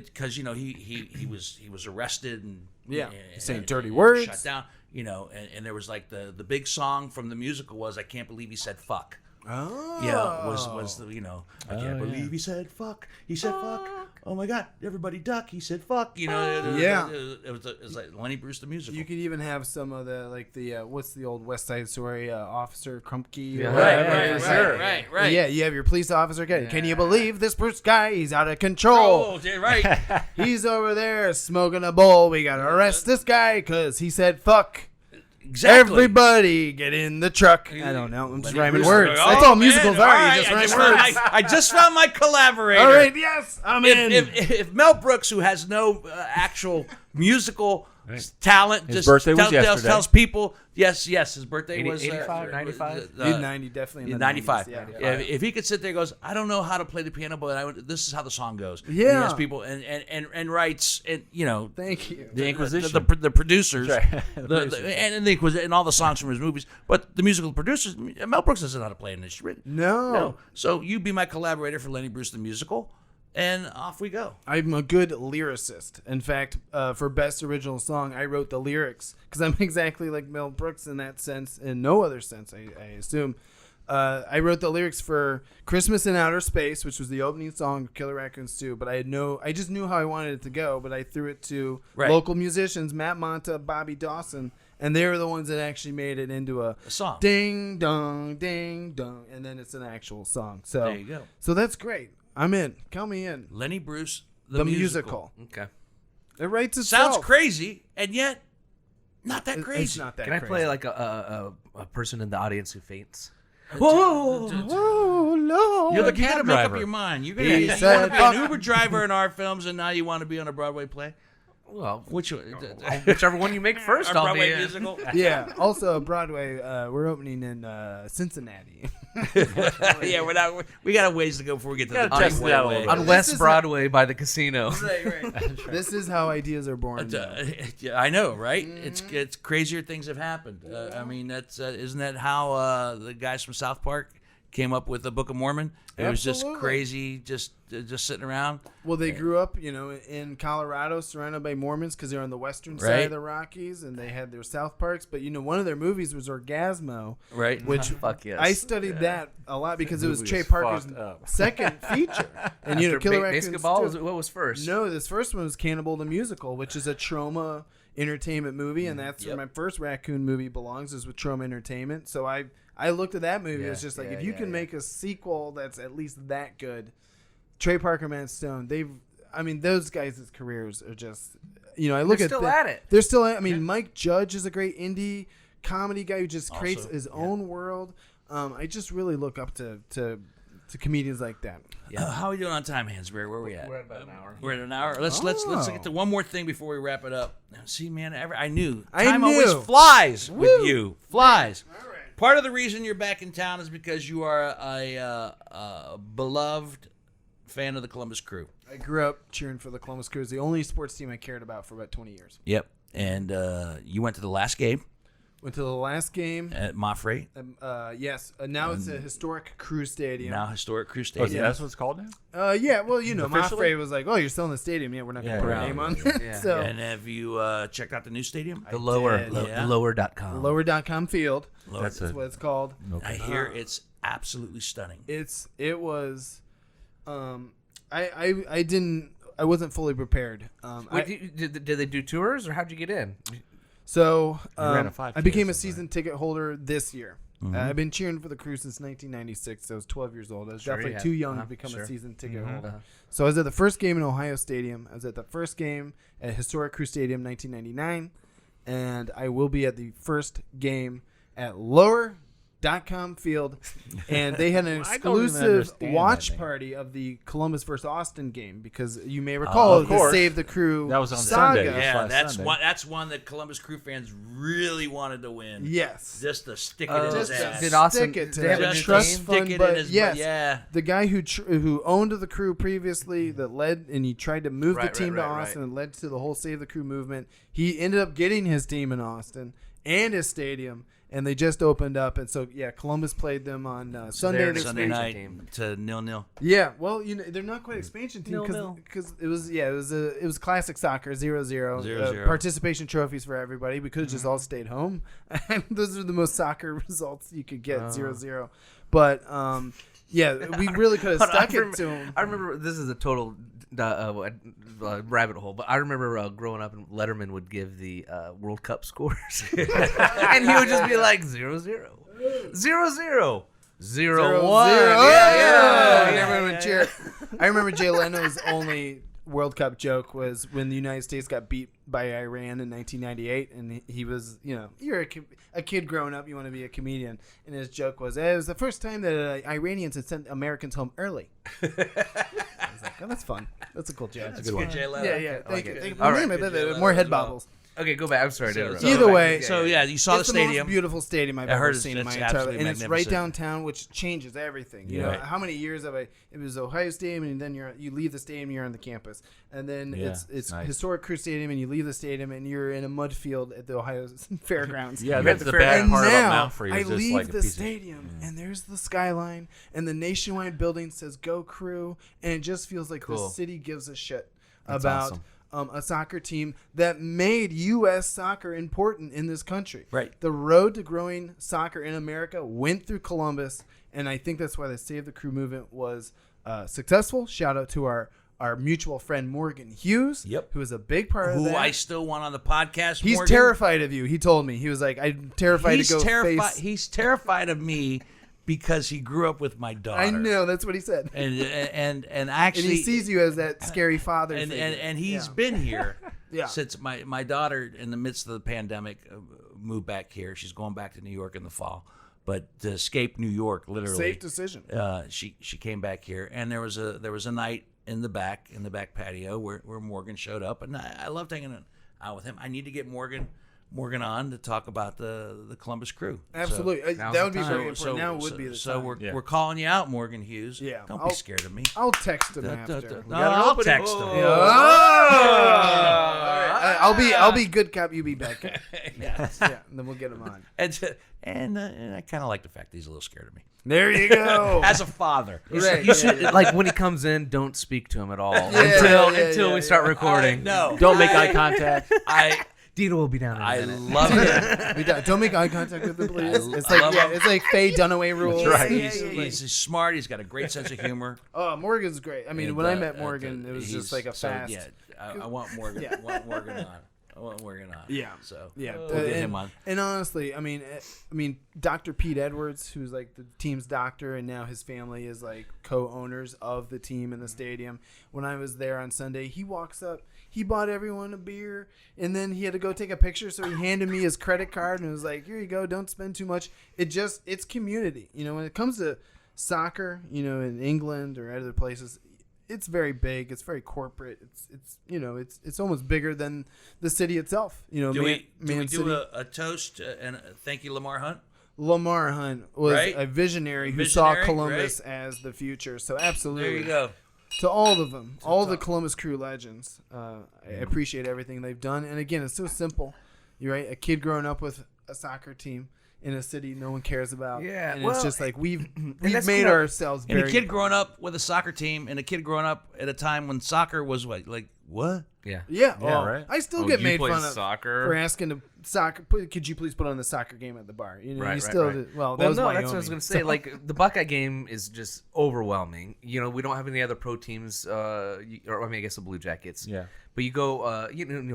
Speaker 1: because he was arrested and
Speaker 3: Yeah,
Speaker 1: and-
Speaker 3: saying
Speaker 1: and-
Speaker 3: dirty
Speaker 1: and
Speaker 3: words.
Speaker 1: shut down. And there was like the big song from the musical was I Can't Believe He Said Fuck.
Speaker 3: Oh.
Speaker 1: Yeah, was the I can't believe he said fuck. He said fuck. Oh my God, everybody duck. He said fuck.
Speaker 3: Yeah.
Speaker 1: It was like Lenny Bruce the musical.
Speaker 3: You could even have some of the what's the old West Side Story, Officer Crumpkey.
Speaker 2: Yeah.
Speaker 1: Right.
Speaker 3: Yeah, you have your police officer. Can you believe this Bruce guy? He's out of control.
Speaker 1: Oh, yeah, right.
Speaker 3: He's over there smoking a bowl. We gotta arrest this guy because he said fuck.
Speaker 1: Exactly.
Speaker 3: Everybody get in the truck. I don't know. I'm just
Speaker 1: Lenny
Speaker 3: rhyming
Speaker 1: Bruce.
Speaker 3: words.
Speaker 1: Oh,
Speaker 3: That's all
Speaker 1: man,
Speaker 3: musicals
Speaker 1: all
Speaker 3: are.
Speaker 1: right,
Speaker 3: You just
Speaker 1: I
Speaker 3: rhyme
Speaker 1: just
Speaker 3: words.
Speaker 1: found- I just found my collaborator.
Speaker 3: All right, yes, I'm in.
Speaker 1: If Mel Brooks, who has no actual musical talent,
Speaker 4: His
Speaker 1: just
Speaker 4: birthday was yesterday.
Speaker 1: tells people, yes, his birthday
Speaker 2: 80,
Speaker 1: was
Speaker 2: 85, 95?
Speaker 3: He's 90, definitely in the
Speaker 1: 95.
Speaker 3: 90s, yeah.
Speaker 1: If he could sit there and goes, I don't know how to play the piano, but this is how the song goes. And he
Speaker 3: Yeah.
Speaker 1: has people and writes, and
Speaker 3: Thank you.
Speaker 4: The Inquisition.
Speaker 1: the producers,
Speaker 4: That's right. The
Speaker 1: the,
Speaker 4: producers.
Speaker 1: and the Inquisition, and all the songs from his movies, but the musical producers, Mel Brooks doesn't know how to play an instrument.
Speaker 3: No.
Speaker 1: So you be my collaborator for Lenny Bruce the musical, and off we go.
Speaker 3: I'm a good lyricist. In fact, for Best Original Song, I wrote the lyrics because I'm exactly like Mel Brooks in that sense, in no other sense, I assume. I wrote the lyrics for Christmas in Outer Space, which was the opening song of Killer Raccoons 2, but I just knew how I wanted it to go, but I threw it to
Speaker 1: Right.
Speaker 3: local musicians, Matt Monta, Bobby Dawson, and they were the ones that actually made it into a
Speaker 1: song.
Speaker 3: ding dong, and then it's an actual song. So
Speaker 1: There you go.
Speaker 3: So that's great. I'm in. Count me in.
Speaker 1: Lenny Bruce
Speaker 3: The musical.
Speaker 2: Okay.
Speaker 3: It writes itself.
Speaker 1: Sounds crazy, and yet not that crazy.
Speaker 3: It's not that
Speaker 2: Can I
Speaker 3: crazy.
Speaker 2: play like a person in the audience who faints?
Speaker 3: Whoa, Lord.
Speaker 4: You're the
Speaker 1: You gotta
Speaker 4: cab
Speaker 1: make up
Speaker 4: driver.
Speaker 1: your mind. You're
Speaker 3: He
Speaker 1: gonna
Speaker 3: said
Speaker 1: be
Speaker 3: fuck.
Speaker 1: an Uber driver in our films, and now you want to be on a Broadway play.
Speaker 2: Well,
Speaker 1: whichever
Speaker 2: one you make first,
Speaker 1: Our
Speaker 2: I'll
Speaker 1: Broadway
Speaker 2: be in.
Speaker 1: musical.
Speaker 3: Yeah. Also, Broadway. We're opening in Cincinnati.
Speaker 1: Yeah, we got a ways to go before we get to the
Speaker 4: Gotta test it out a little bit.
Speaker 2: On
Speaker 3: This
Speaker 2: West
Speaker 3: is
Speaker 2: Broadway by the casino.
Speaker 3: Right. This is how ideas are born.
Speaker 1: Yeah, I know, right? It's crazier things have happened. I mean, that's isn't that how the guys from South Park came up with the Book of Mormon? It was just
Speaker 3: Absolutely.
Speaker 1: crazy, just sitting around.
Speaker 3: Well, they grew up, in Colorado, surrounded by Mormons because they're on the western side
Speaker 1: Right.
Speaker 3: of the Rockies, and they had their South Parks. But one of their movies was Orgasmo,
Speaker 1: Right.
Speaker 3: which
Speaker 2: Fuck yes.
Speaker 3: I studied that a lot because it was
Speaker 4: movie
Speaker 3: Trey
Speaker 4: is
Speaker 3: Parker's
Speaker 4: fucked up.
Speaker 3: second feature. And
Speaker 2: After
Speaker 3: Killer Raccoons
Speaker 2: Basketball,
Speaker 3: too.
Speaker 2: what was first?
Speaker 3: No, this first one was Cannibal the Musical, which is a Trauma Entertainment movie, and that's where my first raccoon movie belongs, is with Trauma Entertainment. So I looked at that movie. It's just like, if you can make a sequel that's at least that good, Trey Parker, Matt Stone, those guys' careers are just, I look
Speaker 2: They're
Speaker 3: at
Speaker 2: still at it.
Speaker 3: They're still at. Mike Judge is a great indie comedy guy who just creates
Speaker 1: Also,
Speaker 3: his own world. I just really look up to comedians like that.
Speaker 1: How are we doing on time, Hansberry? Where are we at?
Speaker 2: We're at about an hour.
Speaker 1: We're at an hour. Let's get to one more thing before we wrap it up. See, man, I knew
Speaker 3: I
Speaker 1: time
Speaker 3: knew.
Speaker 1: always flies with
Speaker 3: Woo.
Speaker 1: you. Flies.
Speaker 3: All right.
Speaker 1: Part of the reason you're back in town is because you are a beloved fan of the Columbus Crew.
Speaker 3: I grew up cheering for the Columbus Crew. It was the only sports team I cared about for about 20 years.
Speaker 1: Yep. And you went to the last game
Speaker 3: Went to the last game.
Speaker 1: at Moffrey,
Speaker 3: Yes. Now it's a historic Crew Stadium.
Speaker 1: now historic Crew
Speaker 4: Oh,
Speaker 1: Stadium.
Speaker 4: that's what it's called now?
Speaker 3: Yeah. Well,
Speaker 4: Officially?
Speaker 3: Mafre was like, "Oh, you're still in the stadium. Yeah, we're not going to put our
Speaker 4: yeah.
Speaker 3: name on it."
Speaker 2: Yeah.
Speaker 3: So
Speaker 1: And have you checked out the new stadium?
Speaker 2: The lower,
Speaker 3: did,
Speaker 1: yeah.
Speaker 2: lower.com.
Speaker 3: lower.com field.
Speaker 4: That's
Speaker 3: That's what it's called.
Speaker 1: I hear it's absolutely stunning.
Speaker 3: It was. I wasn't fully prepared.
Speaker 2: Wait, did they do tours or how'd you get in?
Speaker 3: So
Speaker 4: ran a 5K
Speaker 3: I became
Speaker 4: or
Speaker 3: a
Speaker 4: something,
Speaker 3: season ticket holder this year. I've been cheering for the Crew since 1996. So I was 12 years old. I was
Speaker 2: Sure,
Speaker 3: definitely
Speaker 2: yeah.
Speaker 3: too young to
Speaker 2: Uh-huh,
Speaker 3: become
Speaker 2: sure.
Speaker 3: a season ticket holder.
Speaker 2: Uh-huh.
Speaker 3: So I was at the first game in Ohio Stadium. I was at the first game at historic Crew Stadium 1999. And I will be at the first game at lower.com field. And they had an
Speaker 4: I don't even
Speaker 3: exclusive
Speaker 4: understand
Speaker 3: watch
Speaker 4: that name.
Speaker 3: party of the Columbus versus Austin game, because you may recall
Speaker 4: of
Speaker 3: the
Speaker 4: course.
Speaker 3: Save the Crew
Speaker 4: That was on
Speaker 3: saga.
Speaker 4: Sunday.
Speaker 1: Yeah,
Speaker 4: last
Speaker 1: that's
Speaker 4: Sunday.
Speaker 1: one. That's one that Columbus Crew fans really wanted to win.
Speaker 3: Yes.
Speaker 1: Just to stick it in his
Speaker 3: Just
Speaker 1: ass.
Speaker 2: Did Austin-
Speaker 3: stick it to
Speaker 2: did they have
Speaker 3: that
Speaker 2: a new
Speaker 3: trust
Speaker 2: team?
Speaker 1: Stick
Speaker 3: fund,
Speaker 1: it
Speaker 3: but
Speaker 1: in his
Speaker 3: yes,
Speaker 1: yeah.
Speaker 3: the guy who owned the Crew previously, that led, and he tried to move
Speaker 2: Right,
Speaker 3: the team
Speaker 2: right,
Speaker 3: to
Speaker 2: right,
Speaker 3: Austin,
Speaker 2: right.
Speaker 3: and led to the whole Save the Crew movement. He ended up getting his team in Austin and his stadium, and they just opened up. And so Columbus played them on Sunday.
Speaker 2: they're an
Speaker 3: this
Speaker 1: Sunday
Speaker 3: week.
Speaker 1: night
Speaker 2: team.
Speaker 1: to 0-0.
Speaker 3: Yeah, well, they're not quite expansion team
Speaker 2: 0-0.
Speaker 3: because it was classic soccer 0-0.
Speaker 1: 0-0.
Speaker 3: Participation trophies for everybody. We could have just all stayed home. And those are the most soccer results you could get, 0-0. But we really could have stuck it to them.
Speaker 2: I remember, this is a total rabbit hole, but I remember growing up, and Letterman would give the World Cup scores, and he would just be like 0-0, 0-0, 0-1.
Speaker 3: I remember Jay Leno's only World Cup joke was when the United States got beat by Iran in 1998, and he was, you're a kid growing up, you want to be a comedian, and his joke was, it was the first time that Iranians had sent Americans home early. I was like, oh, that's fun. That's a cool joke.
Speaker 1: That's good, Jay Leno.
Speaker 3: Yeah. Thank you.
Speaker 2: All right.
Speaker 3: More head
Speaker 1: as well.
Speaker 3: bobbles.
Speaker 2: Okay, go back. I'm sorry to
Speaker 1: So-
Speaker 2: interrupt.
Speaker 1: so-
Speaker 3: Either way,
Speaker 1: So you saw
Speaker 3: It's
Speaker 1: the
Speaker 3: the
Speaker 1: stadium.
Speaker 3: most beautiful stadium I've
Speaker 1: I
Speaker 3: ever
Speaker 1: heard
Speaker 3: seen in
Speaker 1: it's
Speaker 3: my entire life,
Speaker 1: absolutely
Speaker 3: and it's right
Speaker 1: magnificent.
Speaker 3: downtown, which changes everything. You know,
Speaker 1: Right.
Speaker 3: how many years have I? It was Ohio Stadium, and then you leave the stadium, you're on the campus, and then
Speaker 4: Yeah,
Speaker 3: it's
Speaker 4: nice.
Speaker 3: historic Crew Stadium, and you leave the stadium, and you're in a mud field at the Ohio Fairgrounds.
Speaker 4: Yeah,
Speaker 2: You
Speaker 4: that's
Speaker 2: got
Speaker 4: the
Speaker 2: the
Speaker 4: bad
Speaker 3: And
Speaker 4: part
Speaker 3: now
Speaker 4: about Mount Free.
Speaker 3: I
Speaker 4: Is just
Speaker 3: leave
Speaker 4: like a
Speaker 3: the
Speaker 4: piece
Speaker 3: stadium, and there's the skyline, and the nationwide building says "Go Crew," and it just feels like the
Speaker 2: Cool.
Speaker 3: city gives a shit
Speaker 2: That's
Speaker 3: about
Speaker 2: awesome.
Speaker 3: a soccer team that made U.S. soccer important in this country.
Speaker 1: Right.
Speaker 3: The road to growing soccer in America went through Columbus, and I think that's why the Save the Crew movement was successful. Shout out to our mutual friend Morgan Hughes,
Speaker 1: Yep.
Speaker 3: who is a big part of
Speaker 1: Who
Speaker 3: that.
Speaker 1: I still want on the podcast.
Speaker 3: He's
Speaker 1: Morgan.
Speaker 3: terrified of you. He told me. He was like, I'm terrified
Speaker 1: He's
Speaker 3: to go
Speaker 1: terrified.
Speaker 3: face.
Speaker 1: He's terrified of me because he grew up with my daughter.
Speaker 3: I know. That's what he said.
Speaker 1: And
Speaker 3: And
Speaker 1: actually
Speaker 3: he sees you as that scary father
Speaker 1: and
Speaker 3: figure.
Speaker 1: and he's
Speaker 3: Yeah.
Speaker 1: been here
Speaker 3: Yeah.
Speaker 1: since my daughter, in the midst of the pandemic, moved back here. She's going back to New York in the fall, but to escape New York, literally,
Speaker 3: Safe decision.
Speaker 1: she came back here, and there was a night in the back patio where Morgan showed up, and I loved hanging out with him. I need to get Morgan on to talk about the Columbus Crew.
Speaker 3: Absolutely,
Speaker 2: now's
Speaker 3: that would
Speaker 2: the
Speaker 3: be
Speaker 2: time.
Speaker 3: very important. Now would be the
Speaker 1: so
Speaker 3: time.
Speaker 1: we're calling you out, Morgan Hughes.
Speaker 3: Yeah.
Speaker 1: Don't be scared of me.
Speaker 3: I'll text him after.
Speaker 1: No, I'll text him.
Speaker 3: I'll be good cop, you be bad cop.
Speaker 1: Yeah.
Speaker 3: Yeah, and then we'll get him on.
Speaker 1: And I kind of like the fact that he's a little scared of me
Speaker 3: There you go.
Speaker 1: as a father.
Speaker 3: Right.
Speaker 2: You should, like, when he comes in, don't speak to him at all until we start
Speaker 1: I
Speaker 2: recording.
Speaker 1: know.
Speaker 4: Don't make eye contact.
Speaker 2: Dito will be down in a
Speaker 1: I
Speaker 2: minute.
Speaker 1: love it.
Speaker 3: Don't make eye contact with him, please. It's
Speaker 1: I
Speaker 3: like
Speaker 1: love him.
Speaker 3: it's like Faye Dunaway rules.
Speaker 4: That's right.
Speaker 1: He's smart. He's got a great sense of humor.
Speaker 3: Oh, Morgan's great. I mean,
Speaker 1: And,
Speaker 3: when I met Morgan, it was
Speaker 1: he's-
Speaker 3: just like a
Speaker 1: so,
Speaker 3: fast.
Speaker 1: Yeah, I want Morgan.
Speaker 3: Yeah.
Speaker 1: I want Morgan on.
Speaker 3: Yeah.
Speaker 1: So
Speaker 3: Yeah,
Speaker 1: we'll get him on.
Speaker 3: And honestly, I mean, Dr. Pete Edwards, who's like the team's doctor, and now his family is like co-owners of the team in the stadium. When I was there on Sunday, he walks up, he bought everyone a beer, and then he had to go take a picture, so he handed me his credit card and was like, "Here you go, don't spend too much." It's community, when it comes to soccer, in England or other places. It's very big. It's very corporate. It's almost bigger than the city itself.
Speaker 1: Do we
Speaker 3: Man
Speaker 1: do
Speaker 3: City.
Speaker 1: a toast and thank you, Lamar Hunt?
Speaker 3: Lamar Hunt was
Speaker 1: Right?
Speaker 3: a visionary who saw
Speaker 1: Visionary,
Speaker 3: Columbus as the future. So absolutely,
Speaker 1: There you go.
Speaker 3: to all of them, all the Columbus Crew legends. I appreciate everything they've done. And again, it's so simple. You're right. A kid growing up with a soccer team in a city no one cares about.
Speaker 2: Yeah,
Speaker 3: and
Speaker 2: well,
Speaker 3: it's just like we've
Speaker 2: that's
Speaker 3: made
Speaker 2: cool.
Speaker 3: ourselves
Speaker 1: And
Speaker 3: very.
Speaker 1: a kid growing up with a soccer team, and a kid growing up at a time when soccer was what?
Speaker 2: Yeah.
Speaker 3: Yeah,
Speaker 4: right.
Speaker 3: I still get
Speaker 2: you
Speaker 3: made
Speaker 2: play
Speaker 3: fun of
Speaker 2: soccer?
Speaker 3: for asking to soccer. Could you please put on the soccer game at the bar? You
Speaker 2: Right,
Speaker 3: you still
Speaker 2: right.
Speaker 3: did- well, that
Speaker 2: Well,
Speaker 3: was
Speaker 2: no,
Speaker 3: Wyoming.
Speaker 2: that's what I was going to say.
Speaker 3: So-
Speaker 2: Like, the Buckeye game is just overwhelming. We don't have any other pro teams, or I guess the Blue Jackets.
Speaker 4: Yeah.
Speaker 2: But you go,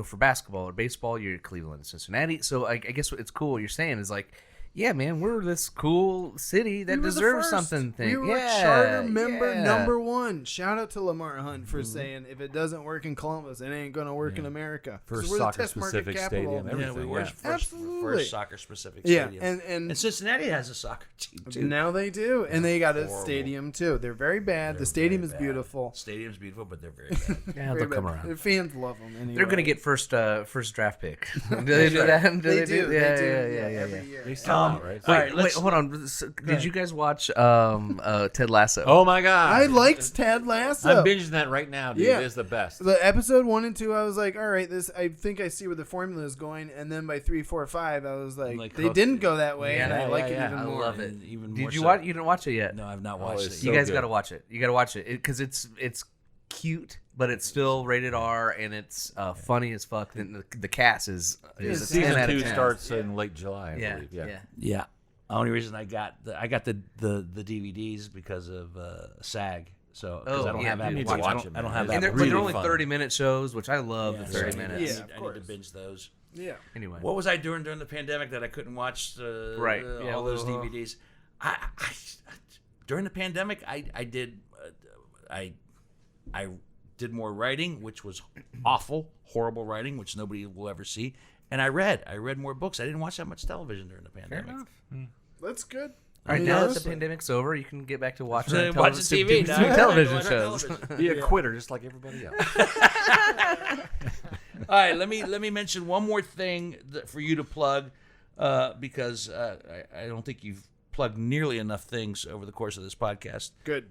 Speaker 2: for basketball or baseball, you're Cleveland, Cincinnati. So I guess what it's cool. What you're saying is like, yeah, man, we're this cool city that
Speaker 3: We were the
Speaker 2: deserves
Speaker 3: first.
Speaker 2: something.
Speaker 3: We were charter member number 1. Shout out to Lamar Hunt for saying if it doesn't work in Columbus, it ain't gonna work in America. 'Cause
Speaker 4: First
Speaker 3: we're the
Speaker 4: soccer
Speaker 3: test market
Speaker 4: specific
Speaker 3: capital.
Speaker 4: stadium.
Speaker 1: Yeah,
Speaker 4: Everything.
Speaker 1: we were
Speaker 3: Absolutely.
Speaker 1: first soccer specific
Speaker 3: Yeah,
Speaker 1: stadium.
Speaker 3: and
Speaker 1: Cincinnati has a soccer team too.
Speaker 3: now they do, and they got a
Speaker 1: Horrible.
Speaker 3: stadium too. They're very bad. The stadium is beautiful.
Speaker 1: Stadium's beautiful, but they're very bad.
Speaker 2: Yeah,
Speaker 3: Very
Speaker 2: they'll come
Speaker 3: bad.
Speaker 2: around.
Speaker 3: Their fans love them. Anyway.
Speaker 2: They're going to get first draft pick. Do they do that?
Speaker 3: They do.
Speaker 2: Yeah,
Speaker 3: They do.
Speaker 2: yeah.
Speaker 3: Every year.
Speaker 4: They sell out, right?
Speaker 1: All right,
Speaker 2: Wait, hold on. Did you guys watch Ted Lasso?
Speaker 4: Oh my God!
Speaker 3: I liked Ted Lasso.
Speaker 4: I'm binging that right now, dude.
Speaker 3: Yeah.
Speaker 4: It is the best.
Speaker 3: The episode 1 and 2, I was like, all right, I think I see where the formula is going. And then by 3, 4, 5, I was like they
Speaker 1: hooked.
Speaker 3: didn't go that way,
Speaker 2: Yeah,
Speaker 3: and I
Speaker 4: yeah,
Speaker 3: like
Speaker 4: yeah.
Speaker 3: it even
Speaker 2: I
Speaker 3: more.
Speaker 2: love it.
Speaker 1: And even more
Speaker 2: Did you
Speaker 1: so.
Speaker 2: watch? You didn't watch it yet?
Speaker 1: No, I've not
Speaker 4: Oh,
Speaker 1: watched
Speaker 4: it's
Speaker 1: it.
Speaker 4: so
Speaker 2: You guys
Speaker 4: good.
Speaker 2: got to watch it. You got to watch it because it's cute, but it's still rated R and it's funny as fuck. And the cast is a 10
Speaker 4: Season
Speaker 2: out of
Speaker 4: 2
Speaker 2: 10.
Speaker 4: starts in late July, I
Speaker 2: Yeah,
Speaker 4: believe.
Speaker 2: yeah.
Speaker 1: Yeah. The only reason I got the DVDs because of SAG. So because I don't have
Speaker 2: dude,
Speaker 1: Apple
Speaker 4: need to
Speaker 1: TV.
Speaker 4: watch it,
Speaker 1: I don't
Speaker 4: man.
Speaker 1: have
Speaker 2: And
Speaker 1: that.
Speaker 2: they're,
Speaker 4: Really
Speaker 2: but they're only
Speaker 4: fun.
Speaker 2: 30-minute shows, which I love the 30
Speaker 1: so
Speaker 2: minutes.
Speaker 3: Yeah.
Speaker 1: I need to
Speaker 3: course.
Speaker 1: binge those.
Speaker 3: Yeah.
Speaker 2: Anyway,
Speaker 1: What was I doing during the pandemic that I couldn't watch
Speaker 2: Right. Yeah,
Speaker 1: all those
Speaker 2: well,
Speaker 1: DVDs? I during the pandemic I did more writing, which was awful, horrible writing, which nobody will ever see. And I read more books. I didn't watch that much television during the pandemic.
Speaker 3: That's good.
Speaker 2: all right,
Speaker 3: I mean,
Speaker 2: now that the
Speaker 3: honestly.
Speaker 2: pandemic's over, you can get back to watching
Speaker 1: Watching TV now.
Speaker 2: television
Speaker 1: Watch
Speaker 2: shows.
Speaker 1: television.
Speaker 4: Be a quitter just like everybody else.
Speaker 1: All right, let me mention one more thing for you to plug, because I don't think you've plugged nearly enough things over the course of this podcast.
Speaker 3: Good.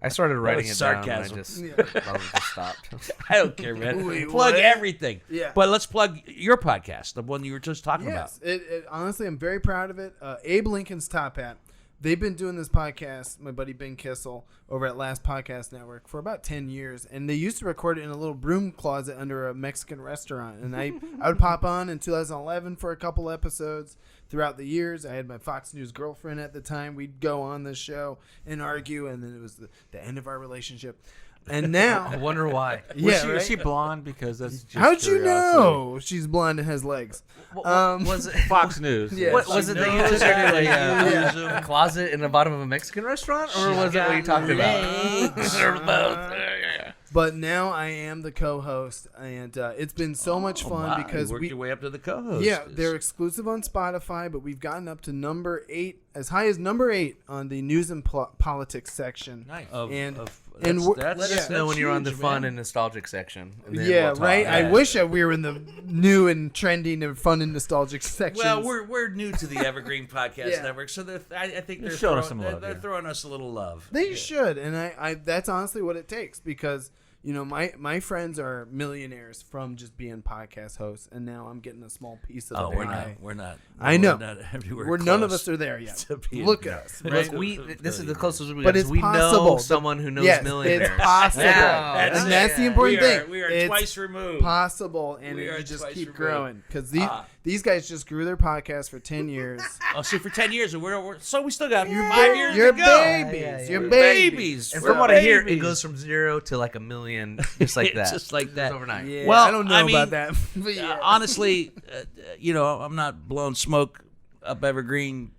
Speaker 2: I started writing it
Speaker 1: was
Speaker 2: down, and
Speaker 1: sarcasm.
Speaker 2: I just stopped.
Speaker 1: I don't care, man.
Speaker 3: Wait,
Speaker 1: plug
Speaker 3: what?
Speaker 1: everything.
Speaker 3: Yeah.
Speaker 1: But let's plug your podcast, the one you were just talking
Speaker 3: Yes.
Speaker 1: about.
Speaker 3: Honestly, I'm very proud of it. Abe Lincoln's Top Hat. They've been doing this podcast, my buddy Ben Kissel, over at Last Podcast Network for about 10 years. And they used to record it in a little broom closet under a Mexican restaurant. And I would pop on in 2011 for a couple episodes. Throughout the years, I had my Fox News girlfriend at the time. We'd go on this show and argue, and then it was the end of our relationship. And now,
Speaker 2: I wonder why.
Speaker 3: yeah,
Speaker 4: Is she
Speaker 3: right?
Speaker 4: blonde? Because that's just
Speaker 3: How'd you
Speaker 4: curiosity.
Speaker 3: know she's blonde and has legs?
Speaker 2: Was it?
Speaker 4: Fox News.
Speaker 3: Yeah.
Speaker 2: What was it that you took her to
Speaker 1: Yeah.
Speaker 2: a closet in the bottom of a Mexican restaurant, or was it what you talked about? Or both.
Speaker 3: But now I am the co-host, and it's been so much fun
Speaker 1: Wow,
Speaker 3: because
Speaker 1: you worked your way up to the co-host.
Speaker 3: yeah, they're exclusive on Spotify, but we've gotten up to number 8 as high as number 8 on the news and politics section.
Speaker 4: Nice.
Speaker 3: And
Speaker 1: Let
Speaker 2: Let us know when you're on the
Speaker 1: huge,
Speaker 2: fun
Speaker 1: man.
Speaker 2: and nostalgic section. And then
Speaker 3: yeah,
Speaker 2: we'll talk.
Speaker 3: right. I
Speaker 1: Yeah.
Speaker 3: wish that we were in the new and trending and fun and nostalgic section.
Speaker 1: Well, we're new to the Evergreen Podcast
Speaker 3: Yeah.
Speaker 1: Network, so I think they're
Speaker 4: showing us
Speaker 1: throwing,
Speaker 4: some love,
Speaker 1: they're
Speaker 4: yeah.
Speaker 1: throwing us a little love.
Speaker 3: They should, and I that's honestly what it takes, because my friends are millionaires from just being podcast hosts, and now I'm getting a small piece of
Speaker 1: Oh,
Speaker 3: the
Speaker 1: we're
Speaker 3: pie.
Speaker 1: not.
Speaker 3: I know.
Speaker 1: We're not everywhere
Speaker 3: We're none of
Speaker 1: close
Speaker 3: us are there yet.
Speaker 1: to being-
Speaker 3: Look at us, right?
Speaker 2: Look, this is the closest we
Speaker 3: But
Speaker 2: got.
Speaker 3: it's
Speaker 2: We know
Speaker 3: possible.
Speaker 2: someone who knows
Speaker 3: Yes,
Speaker 2: millionaires.
Speaker 3: it's possible.
Speaker 2: That's
Speaker 3: And
Speaker 2: it.
Speaker 3: that's the important thing.
Speaker 1: We are
Speaker 3: It's
Speaker 1: twice removed.
Speaker 3: possible, and
Speaker 1: We are
Speaker 3: you just
Speaker 1: twice
Speaker 3: keep
Speaker 1: removed.
Speaker 3: growing, because these guys just grew their podcast for 10 years.
Speaker 1: Oh, see, for 10 years, and so we still got 5 years
Speaker 3: You're
Speaker 1: to go.
Speaker 3: babies.
Speaker 2: Yeah, yeah,
Speaker 3: You're
Speaker 2: yeah.
Speaker 3: babies.
Speaker 2: And
Speaker 1: We're
Speaker 2: from what I hear, it
Speaker 1: babies.
Speaker 2: goes from 0 to like 1 million, just like that.
Speaker 1: Just like that.
Speaker 2: It's overnight.
Speaker 3: Yeah,
Speaker 1: Well,
Speaker 3: I don't know
Speaker 1: I mean,
Speaker 3: about that. But yeah.
Speaker 1: Honestly, I'm not blowing smoke up Evergreen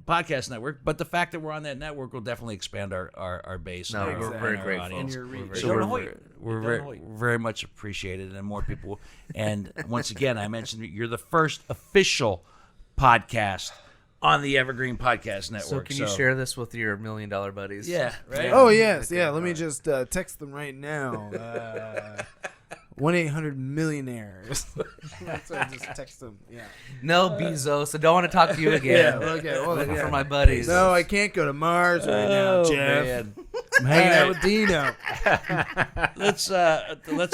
Speaker 1: Podcast Network, but the fact that we're on that network will definitely expand our base.
Speaker 2: No,
Speaker 1: and
Speaker 2: we're
Speaker 1: our-
Speaker 2: very
Speaker 1: and our
Speaker 2: grateful.
Speaker 1: audience.
Speaker 3: And your reach.
Speaker 1: So
Speaker 4: Don't
Speaker 1: we're,
Speaker 4: hoit.
Speaker 1: we're
Speaker 4: Don't
Speaker 1: very,
Speaker 4: hoit.
Speaker 1: very much appreciated, and more people. And once again, I mentioned you're the first official podcast on the Evergreen Podcast Network.
Speaker 2: So can you share this with your $1 million buddies?
Speaker 1: Yeah, right.
Speaker 3: Oh yes, yeah. Let me just text them right now. 1-800-millionaires. That's what I just text them. Yeah.
Speaker 2: No, Bezos. I don't want to talk to you again.
Speaker 3: Okay. Well,
Speaker 2: Looking
Speaker 3: yeah.
Speaker 2: for my buddies.
Speaker 3: No, I can't go to Mars right now, Jeff.
Speaker 1: Man.
Speaker 3: I'm hanging out with Dino.
Speaker 1: Let's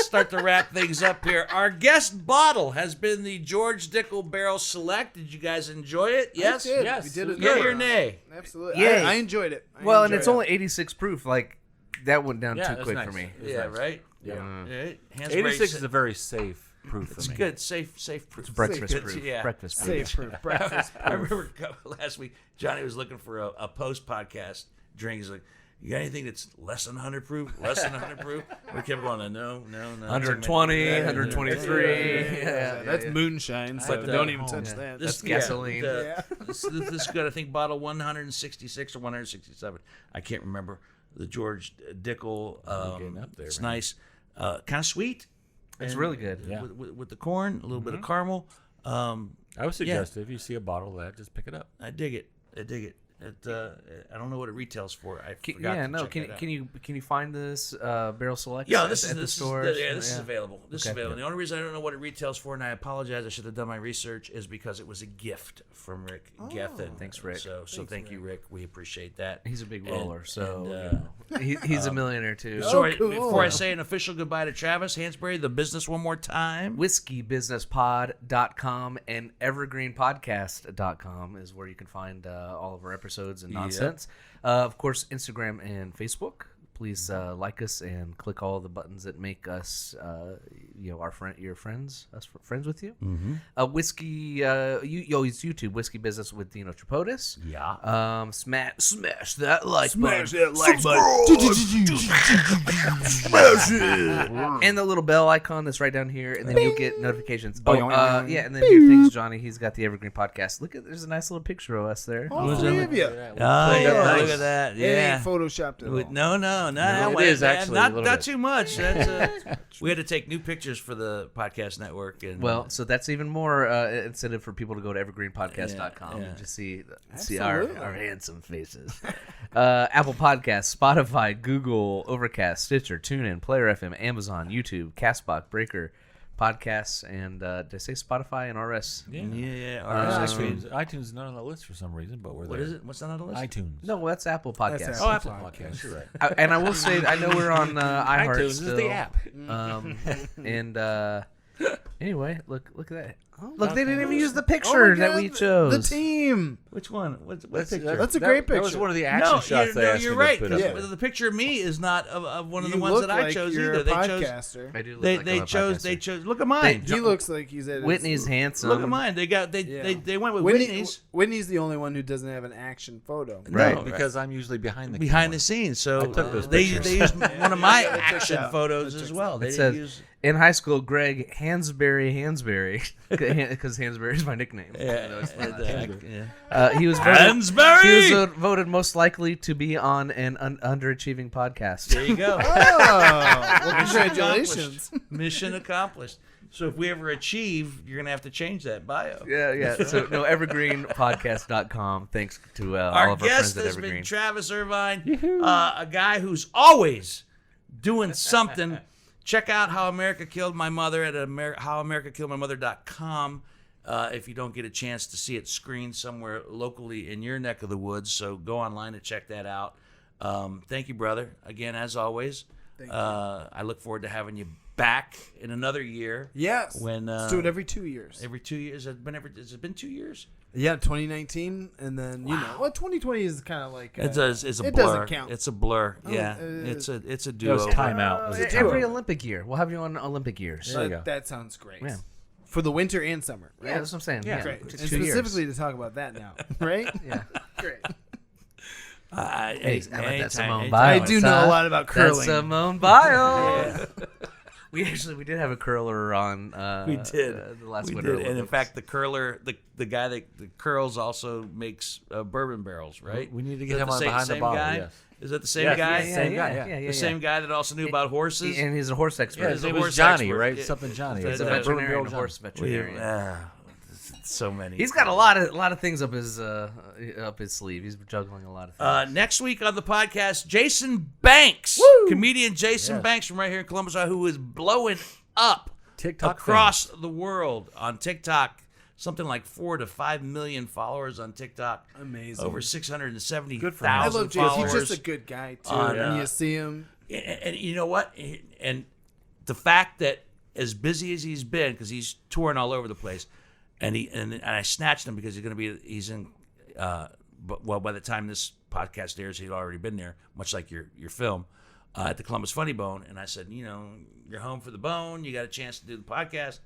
Speaker 1: start to wrap things up here. Our guest bottle has been the George Dickel Barrel Select. Did you guys enjoy it? Yes.
Speaker 3: We did.
Speaker 4: Yes.
Speaker 3: We did it.
Speaker 1: Yay
Speaker 3: good.
Speaker 1: or nay?
Speaker 3: Absolutely.
Speaker 2: Yay.
Speaker 3: I enjoyed it.
Speaker 2: Well, and it's only 86 proof. Like, that went down
Speaker 4: Yeah,
Speaker 2: too
Speaker 4: that's
Speaker 2: quick
Speaker 4: nice.
Speaker 2: for me.
Speaker 1: Yeah, right.
Speaker 4: Yeah.
Speaker 1: Right. Hands
Speaker 4: 86
Speaker 1: raised.
Speaker 4: is a very safe proof for
Speaker 1: It's
Speaker 4: me.
Speaker 1: good, safe proof.
Speaker 2: Breakfast
Speaker 1: Good,
Speaker 2: proof.
Speaker 1: Yeah.
Speaker 2: Breakfast proof.
Speaker 3: safe proof. Breakfast.
Speaker 1: I remember last week, Johnny was looking for a post podcast drink. He's like, "You got anything that's less than 100 proof? Less than 100 proof?" We kept going, no.
Speaker 2: 120, 123. Yeah,
Speaker 3: That's moonshine, so
Speaker 1: But,
Speaker 3: don't even
Speaker 4: home,
Speaker 3: touch
Speaker 4: yeah.
Speaker 3: that.
Speaker 2: That's gasoline.
Speaker 1: This is good. I think bottle 166 or 167. I can't remember. The George Dickel.
Speaker 4: getting up there,
Speaker 1: It's
Speaker 4: man.
Speaker 1: nice. Kind of sweet.
Speaker 2: It's
Speaker 1: and
Speaker 2: really good.
Speaker 4: Yeah.
Speaker 1: With the corn, a little bit of caramel.
Speaker 4: I would suggest if you see a bottle of that, just pick it up.
Speaker 1: I dig it. I don't know what it retails for. I forgot
Speaker 2: Yeah,
Speaker 1: to
Speaker 2: no.
Speaker 1: check that out.
Speaker 2: Can you find this barrel select?
Speaker 1: Yeah,
Speaker 2: at
Speaker 1: this
Speaker 2: the
Speaker 1: is
Speaker 2: stores?
Speaker 1: this is available. This is
Speaker 2: Okay.
Speaker 1: available. The only reason I don't know what it retails for, and I apologize, I should have done my research, is because it was a gift from Rick Gethin.
Speaker 2: Thanks, Rick.
Speaker 1: So thank you, Rick. We appreciate that.
Speaker 2: He's a big
Speaker 1: And-
Speaker 2: roller, so
Speaker 1: and,
Speaker 2: he's a millionaire too.
Speaker 1: Sorry,
Speaker 3: cool.
Speaker 1: before I say an official goodbye to Travis Hansberry, the business one more time.
Speaker 2: whiskeybusinesspod.com and evergreenpodcast.com is where you can find all of our episodes and nonsense. Of course, Instagram and Facebook. Please like us and click all the buttons that make us, your friends, friends with you. Whiskey, it's YouTube, Whiskey Business with Dino Tripodis.
Speaker 1: Yeah.
Speaker 2: Smash that like
Speaker 3: Smash
Speaker 2: button.
Speaker 3: that like button.
Speaker 2: And the little bell icon that's right down here, and then you'll get notifications.
Speaker 3: Oh,
Speaker 2: Yeah, and then here, thanks, Johnny. He's got the Evergreen Podcast. Look at, there's a nice little picture of us there.
Speaker 3: All three of you.
Speaker 1: Oh, yeah, look at that.
Speaker 3: It
Speaker 1: Yeah.
Speaker 3: ain't photoshopped at all.
Speaker 1: No, not
Speaker 4: it
Speaker 1: way,
Speaker 4: is actually a
Speaker 1: not
Speaker 4: little bit.
Speaker 1: too much. That's, we had to take new pictures for the podcast network, and
Speaker 2: Well, so that's even more incentive for people to go to evergreenpodcast.com
Speaker 1: Yeah.
Speaker 2: and just see our
Speaker 3: Absolutely.
Speaker 2: handsome faces. Apple Podcasts, Spotify, Google, Overcast, Stitcher, TuneIn, Player FM, Amazon, YouTube, Castbox, Breaker, Podcasts, and did I say Spotify and RS?
Speaker 1: yeah.
Speaker 4: iTunes is not on the list for some reason, but we're there.
Speaker 1: What is it? What's that on the list?
Speaker 4: iTunes.
Speaker 2: No, that's Apple Podcasts.
Speaker 3: That's
Speaker 4: Oh,
Speaker 3: Apple
Speaker 4: Apple Podcasts. You're right.
Speaker 2: And I will say, I know we're on iHeart
Speaker 4: iTunes
Speaker 2: still.
Speaker 4: is the app.
Speaker 2: And anyway, look at that.
Speaker 3: Oh,
Speaker 2: Look, they didn't even use the
Speaker 3: Oh my
Speaker 2: picture that
Speaker 3: God,
Speaker 2: we
Speaker 3: the
Speaker 2: chose.
Speaker 3: team.
Speaker 1: Which one? What
Speaker 4: That's
Speaker 1: picture?
Speaker 3: That's a great
Speaker 4: That was
Speaker 3: picture.
Speaker 4: one of the action shots they asked
Speaker 1: you're
Speaker 4: me
Speaker 1: right.
Speaker 4: to put
Speaker 1: 'Cause
Speaker 4: up.
Speaker 3: Yeah.
Speaker 1: the picture of me is not of one of the
Speaker 3: You
Speaker 1: ones
Speaker 3: look
Speaker 1: that I
Speaker 3: like
Speaker 1: chose
Speaker 3: you're
Speaker 1: either.
Speaker 3: A
Speaker 1: They chose.
Speaker 3: podcaster.
Speaker 2: I do look
Speaker 1: They
Speaker 2: like
Speaker 1: they
Speaker 2: I'm a
Speaker 1: chose.
Speaker 2: podcaster.
Speaker 1: They chose. Look at mine.
Speaker 3: He looks like he's at
Speaker 2: Whitney's handsome.
Speaker 1: Look at mine. They got they went with
Speaker 3: Whitney,
Speaker 1: Whitney's
Speaker 3: Whitney's the only one who doesn't have an action photo.
Speaker 2: Right.
Speaker 4: No, because I'm usually behind the
Speaker 1: behind
Speaker 4: camera.
Speaker 1: the scenes. So
Speaker 4: I took those
Speaker 1: they
Speaker 4: pictures.
Speaker 1: used one of my
Speaker 3: Yeah, that checks
Speaker 1: action
Speaker 3: out.
Speaker 1: photos
Speaker 3: That
Speaker 1: as
Speaker 3: checks
Speaker 1: well. They
Speaker 2: It
Speaker 1: didn't
Speaker 2: says,
Speaker 1: use.
Speaker 2: in high school, Greg Hansberry Hansberry because Hansberry is my nickname.
Speaker 1: Yeah.
Speaker 2: He was
Speaker 1: Hansberry!
Speaker 2: He was voted most likely to be on an underachieving podcast.
Speaker 1: There you go.
Speaker 3: Well, congratulations.
Speaker 1: Mission accomplished. So if we ever achieve, you're going to have to change that bio.
Speaker 2: Yeah. So no, evergreenpodcast.com. Thanks to all
Speaker 1: Our
Speaker 2: of our
Speaker 1: guest
Speaker 2: friends at
Speaker 1: has
Speaker 2: Evergreen.
Speaker 1: been Travis Irvine, a guy who's always doing something. Check out How America Killed My Mother at howamericakilledmymother.com if you don't get a chance to see it screened somewhere locally in your neck of the woods. So go online and check that out. Thank you, brother. Again, as always, I look forward to having you back in another year.
Speaker 3: Yes.
Speaker 1: Let's
Speaker 3: do it every 2 years.
Speaker 1: Every 2 years. Has it been 2 years?
Speaker 3: Yeah, 2019, and then 2020 is kind of like
Speaker 1: It's a blur.
Speaker 3: it doesn't count.
Speaker 1: It's a blur. Yeah, it's a duo.
Speaker 4: It was timeout. It was a
Speaker 2: Every
Speaker 4: timeout.
Speaker 2: Olympic year. We'll have you on Olympic years.
Speaker 4: There you go.
Speaker 3: That sounds great.
Speaker 2: Yeah.
Speaker 3: For the winter and summer. Right?
Speaker 2: Yeah, that's what I'm saying. Yeah,
Speaker 3: Great.
Speaker 2: it's
Speaker 3: And
Speaker 2: 2 years.
Speaker 3: specifically to talk about that now, right?
Speaker 2: Yeah.
Speaker 3: Great.
Speaker 2: Hey, how about that Simone
Speaker 1: anytime.
Speaker 2: Biles?
Speaker 3: I do know a lot about curling.
Speaker 2: That's Simone Biles. We did have a curler on.
Speaker 1: We did
Speaker 2: the last
Speaker 1: we
Speaker 2: winter.
Speaker 1: did. And in
Speaker 2: Olympics.
Speaker 1: fact, the curler, the guy that curls also makes bourbon barrels, right?
Speaker 4: We need to
Speaker 1: Is
Speaker 4: get
Speaker 1: that
Speaker 4: him on
Speaker 1: same,
Speaker 4: behind the
Speaker 1: same
Speaker 4: bottle.
Speaker 1: guy?
Speaker 4: Yes.
Speaker 1: Is that the same
Speaker 4: Yes,
Speaker 1: guy?
Speaker 4: yes, same guy, yeah.
Speaker 1: The same guy that also knew about horses.
Speaker 2: And he's a horse expert.
Speaker 4: Yeah,
Speaker 1: He's
Speaker 4: his
Speaker 1: a
Speaker 4: name was
Speaker 1: horse
Speaker 4: Johnny,
Speaker 1: expert.
Speaker 4: right?
Speaker 1: Yeah.
Speaker 4: Something Johnny.
Speaker 1: He's
Speaker 2: He's a
Speaker 1: Yeah,
Speaker 2: veterinarian, a
Speaker 4: Johnny.
Speaker 2: horse veterinarian.
Speaker 1: So many.
Speaker 2: He's got a lot of things up his sleeve. He's juggling a lot of things.
Speaker 1: Next week on the podcast, Jason Banks, comedian Jason Banks from right here in Columbus, Ohio, who is blowing up
Speaker 4: TikTok
Speaker 1: across the world on TikTok. Something like 4 to 5 million followers on TikTok.
Speaker 3: Amazing.
Speaker 1: Over 670,000
Speaker 4: Good for him.
Speaker 3: I love Jason.
Speaker 1: followers.
Speaker 3: He's just a good guy too.
Speaker 1: On,
Speaker 3: and you see him.
Speaker 1: And you know what? And the fact that as busy as he's been, because he's touring all over the place, and I snatched him because he's in. Well, by the time this podcast airs, he'd already been there, much like your film, at the Columbus Funny Bone. And I said, you're home for the bone. You got a chance to do the podcast.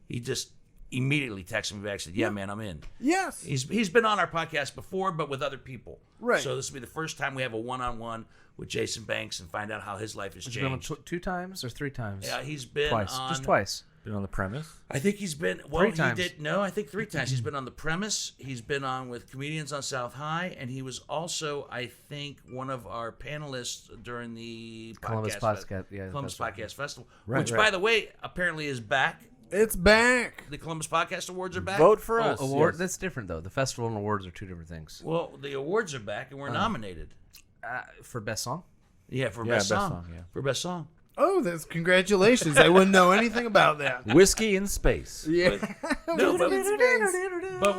Speaker 1: He just immediately texted me back and said, yeah, man, I'm in.
Speaker 3: Yes.
Speaker 1: He's been on our podcast before, but with other people.
Speaker 3: Right.
Speaker 1: So this will be the first time we have a one-on-one with Jason Banks and find out how his life has
Speaker 2: Has he been on
Speaker 1: changed.
Speaker 2: 2 times or 3 times?
Speaker 1: Yeah, he's been
Speaker 2: Twice.
Speaker 1: on
Speaker 2: Just twice.
Speaker 4: Been on the premise.
Speaker 1: I think he's been
Speaker 2: 3 times.
Speaker 1: I think 3 times. He's been on The Premise. He's been on with Comedians on South High, and he was also, I think, one of our panelists during the
Speaker 2: Columbus Podcast, yeah,
Speaker 1: Columbus
Speaker 2: that's right.
Speaker 1: Podcast Festival,
Speaker 4: Right,
Speaker 1: which,
Speaker 4: right.
Speaker 1: by the way, apparently is back.
Speaker 3: It's back.
Speaker 1: The Columbus Podcast Awards are back.
Speaker 4: Vote for us.
Speaker 2: Award.
Speaker 4: yes.
Speaker 2: That's different though. The festival and awards are 2 different things.
Speaker 1: Well, the awards are back, and we're nominated.
Speaker 2: For best song.
Speaker 1: Yeah, for
Speaker 4: Yeah,
Speaker 1: best
Speaker 4: best
Speaker 1: song.
Speaker 4: song, yeah.
Speaker 1: For best song.
Speaker 3: Oh, that's congratulations. I wouldn't know anything about that.
Speaker 4: Whiskey in space.
Speaker 3: Yeah.
Speaker 1: No, but,
Speaker 3: It's space.
Speaker 1: but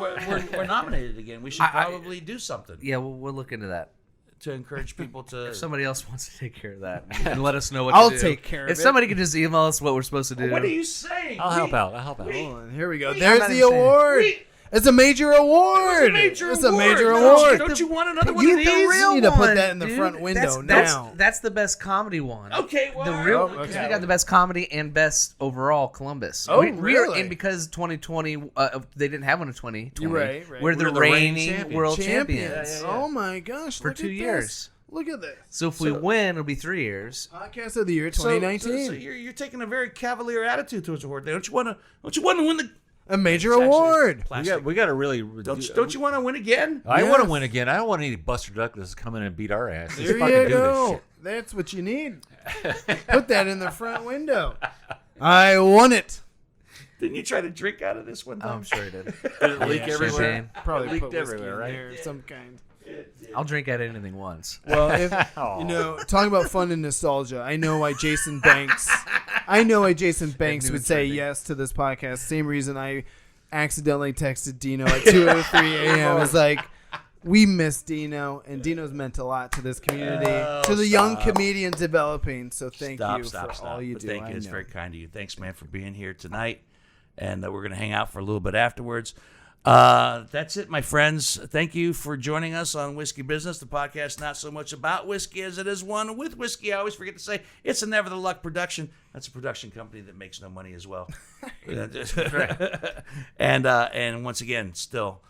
Speaker 1: we're nominated again. We should probably do something
Speaker 2: Yeah, we'll look into that.
Speaker 1: to encourage people to.
Speaker 2: If somebody else wants to take care of that and let us know what
Speaker 3: I'll
Speaker 2: to do.
Speaker 3: take care of
Speaker 2: If
Speaker 3: it.
Speaker 2: somebody could just email us what we're supposed to do.
Speaker 1: What are you saying?
Speaker 4: I'll help out.
Speaker 3: Hold on, here we go.
Speaker 2: I'm
Speaker 3: There's
Speaker 2: not
Speaker 3: the
Speaker 2: even saying-
Speaker 3: award. It's a major award. It's a major award.
Speaker 1: Don't you want another one
Speaker 3: You
Speaker 1: of these?
Speaker 3: need to put that in the
Speaker 2: dude.
Speaker 3: front window
Speaker 2: that's,
Speaker 3: now.
Speaker 2: That's the best comedy one.
Speaker 1: Okay, well,
Speaker 2: The real,
Speaker 3: okay.
Speaker 2: because we got the best comedy and best overall Columbus.
Speaker 3: Oh,
Speaker 2: we
Speaker 3: really?
Speaker 2: And because 2020, they didn't have one in 2020.
Speaker 3: You're right.
Speaker 2: We're the reigning world
Speaker 3: Champions.
Speaker 2: champions
Speaker 3: Oh my gosh!
Speaker 2: for
Speaker 3: look
Speaker 2: 2
Speaker 3: at this.
Speaker 2: years.
Speaker 3: Look at this.
Speaker 2: So if we win, it'll be 3 years.
Speaker 3: Podcast of the year
Speaker 1: So
Speaker 3: 2019.
Speaker 1: you're taking a very cavalier attitude towards the award. Don't you want to win the
Speaker 3: A major
Speaker 1: It's actually
Speaker 3: award.
Speaker 1: plastic?
Speaker 4: We got to really.
Speaker 1: Don't you want to win again?
Speaker 4: I
Speaker 3: Yes.
Speaker 4: want to win again. I don't want any Buster Douglas to come in and beat our ass. Let's
Speaker 3: There
Speaker 4: fucking
Speaker 3: you
Speaker 4: do this
Speaker 3: go.
Speaker 4: shit.
Speaker 3: That's what you need. Put that in the front window. I won it.
Speaker 1: Didn't you try to drink out of this one time?
Speaker 2: I'm sure it did.
Speaker 4: Did it leak
Speaker 3: Yeah,
Speaker 4: everywhere?
Speaker 2: champagne.
Speaker 3: Probably
Speaker 4: Leaked
Speaker 3: put whiskey
Speaker 4: everywhere,
Speaker 3: in
Speaker 4: right?
Speaker 3: there of some kind.
Speaker 2: I'll drink at anything once.
Speaker 3: Well, if talking about fun and nostalgia, I know why Jason Banks would say yes to this podcast. Same reason I accidentally texted Dino at 2 or 3 a.m. It's like, we miss Dino, and Dino's meant a lot to this community, to the young comedian developing. So thank you for all you
Speaker 1: But
Speaker 3: do.
Speaker 1: Thank
Speaker 3: I
Speaker 1: you. It's
Speaker 3: know.
Speaker 1: very kind of you. Thanks, man, for being here tonight. And we're going to hang out for a little bit afterwards. That's it, my friends. Thank you for joining us on Whiskey Business, the podcast not so much about whiskey as it is one with whiskey. I always forget to say it's a Never the Luck production. That's a production company that makes no money as well. And once again, still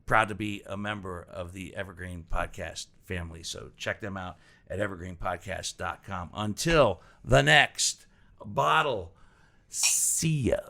Speaker 1: proud to be a member of the Evergreen Podcast family. So check them out at evergreenpodcast.com. Until the next bottle, See ya.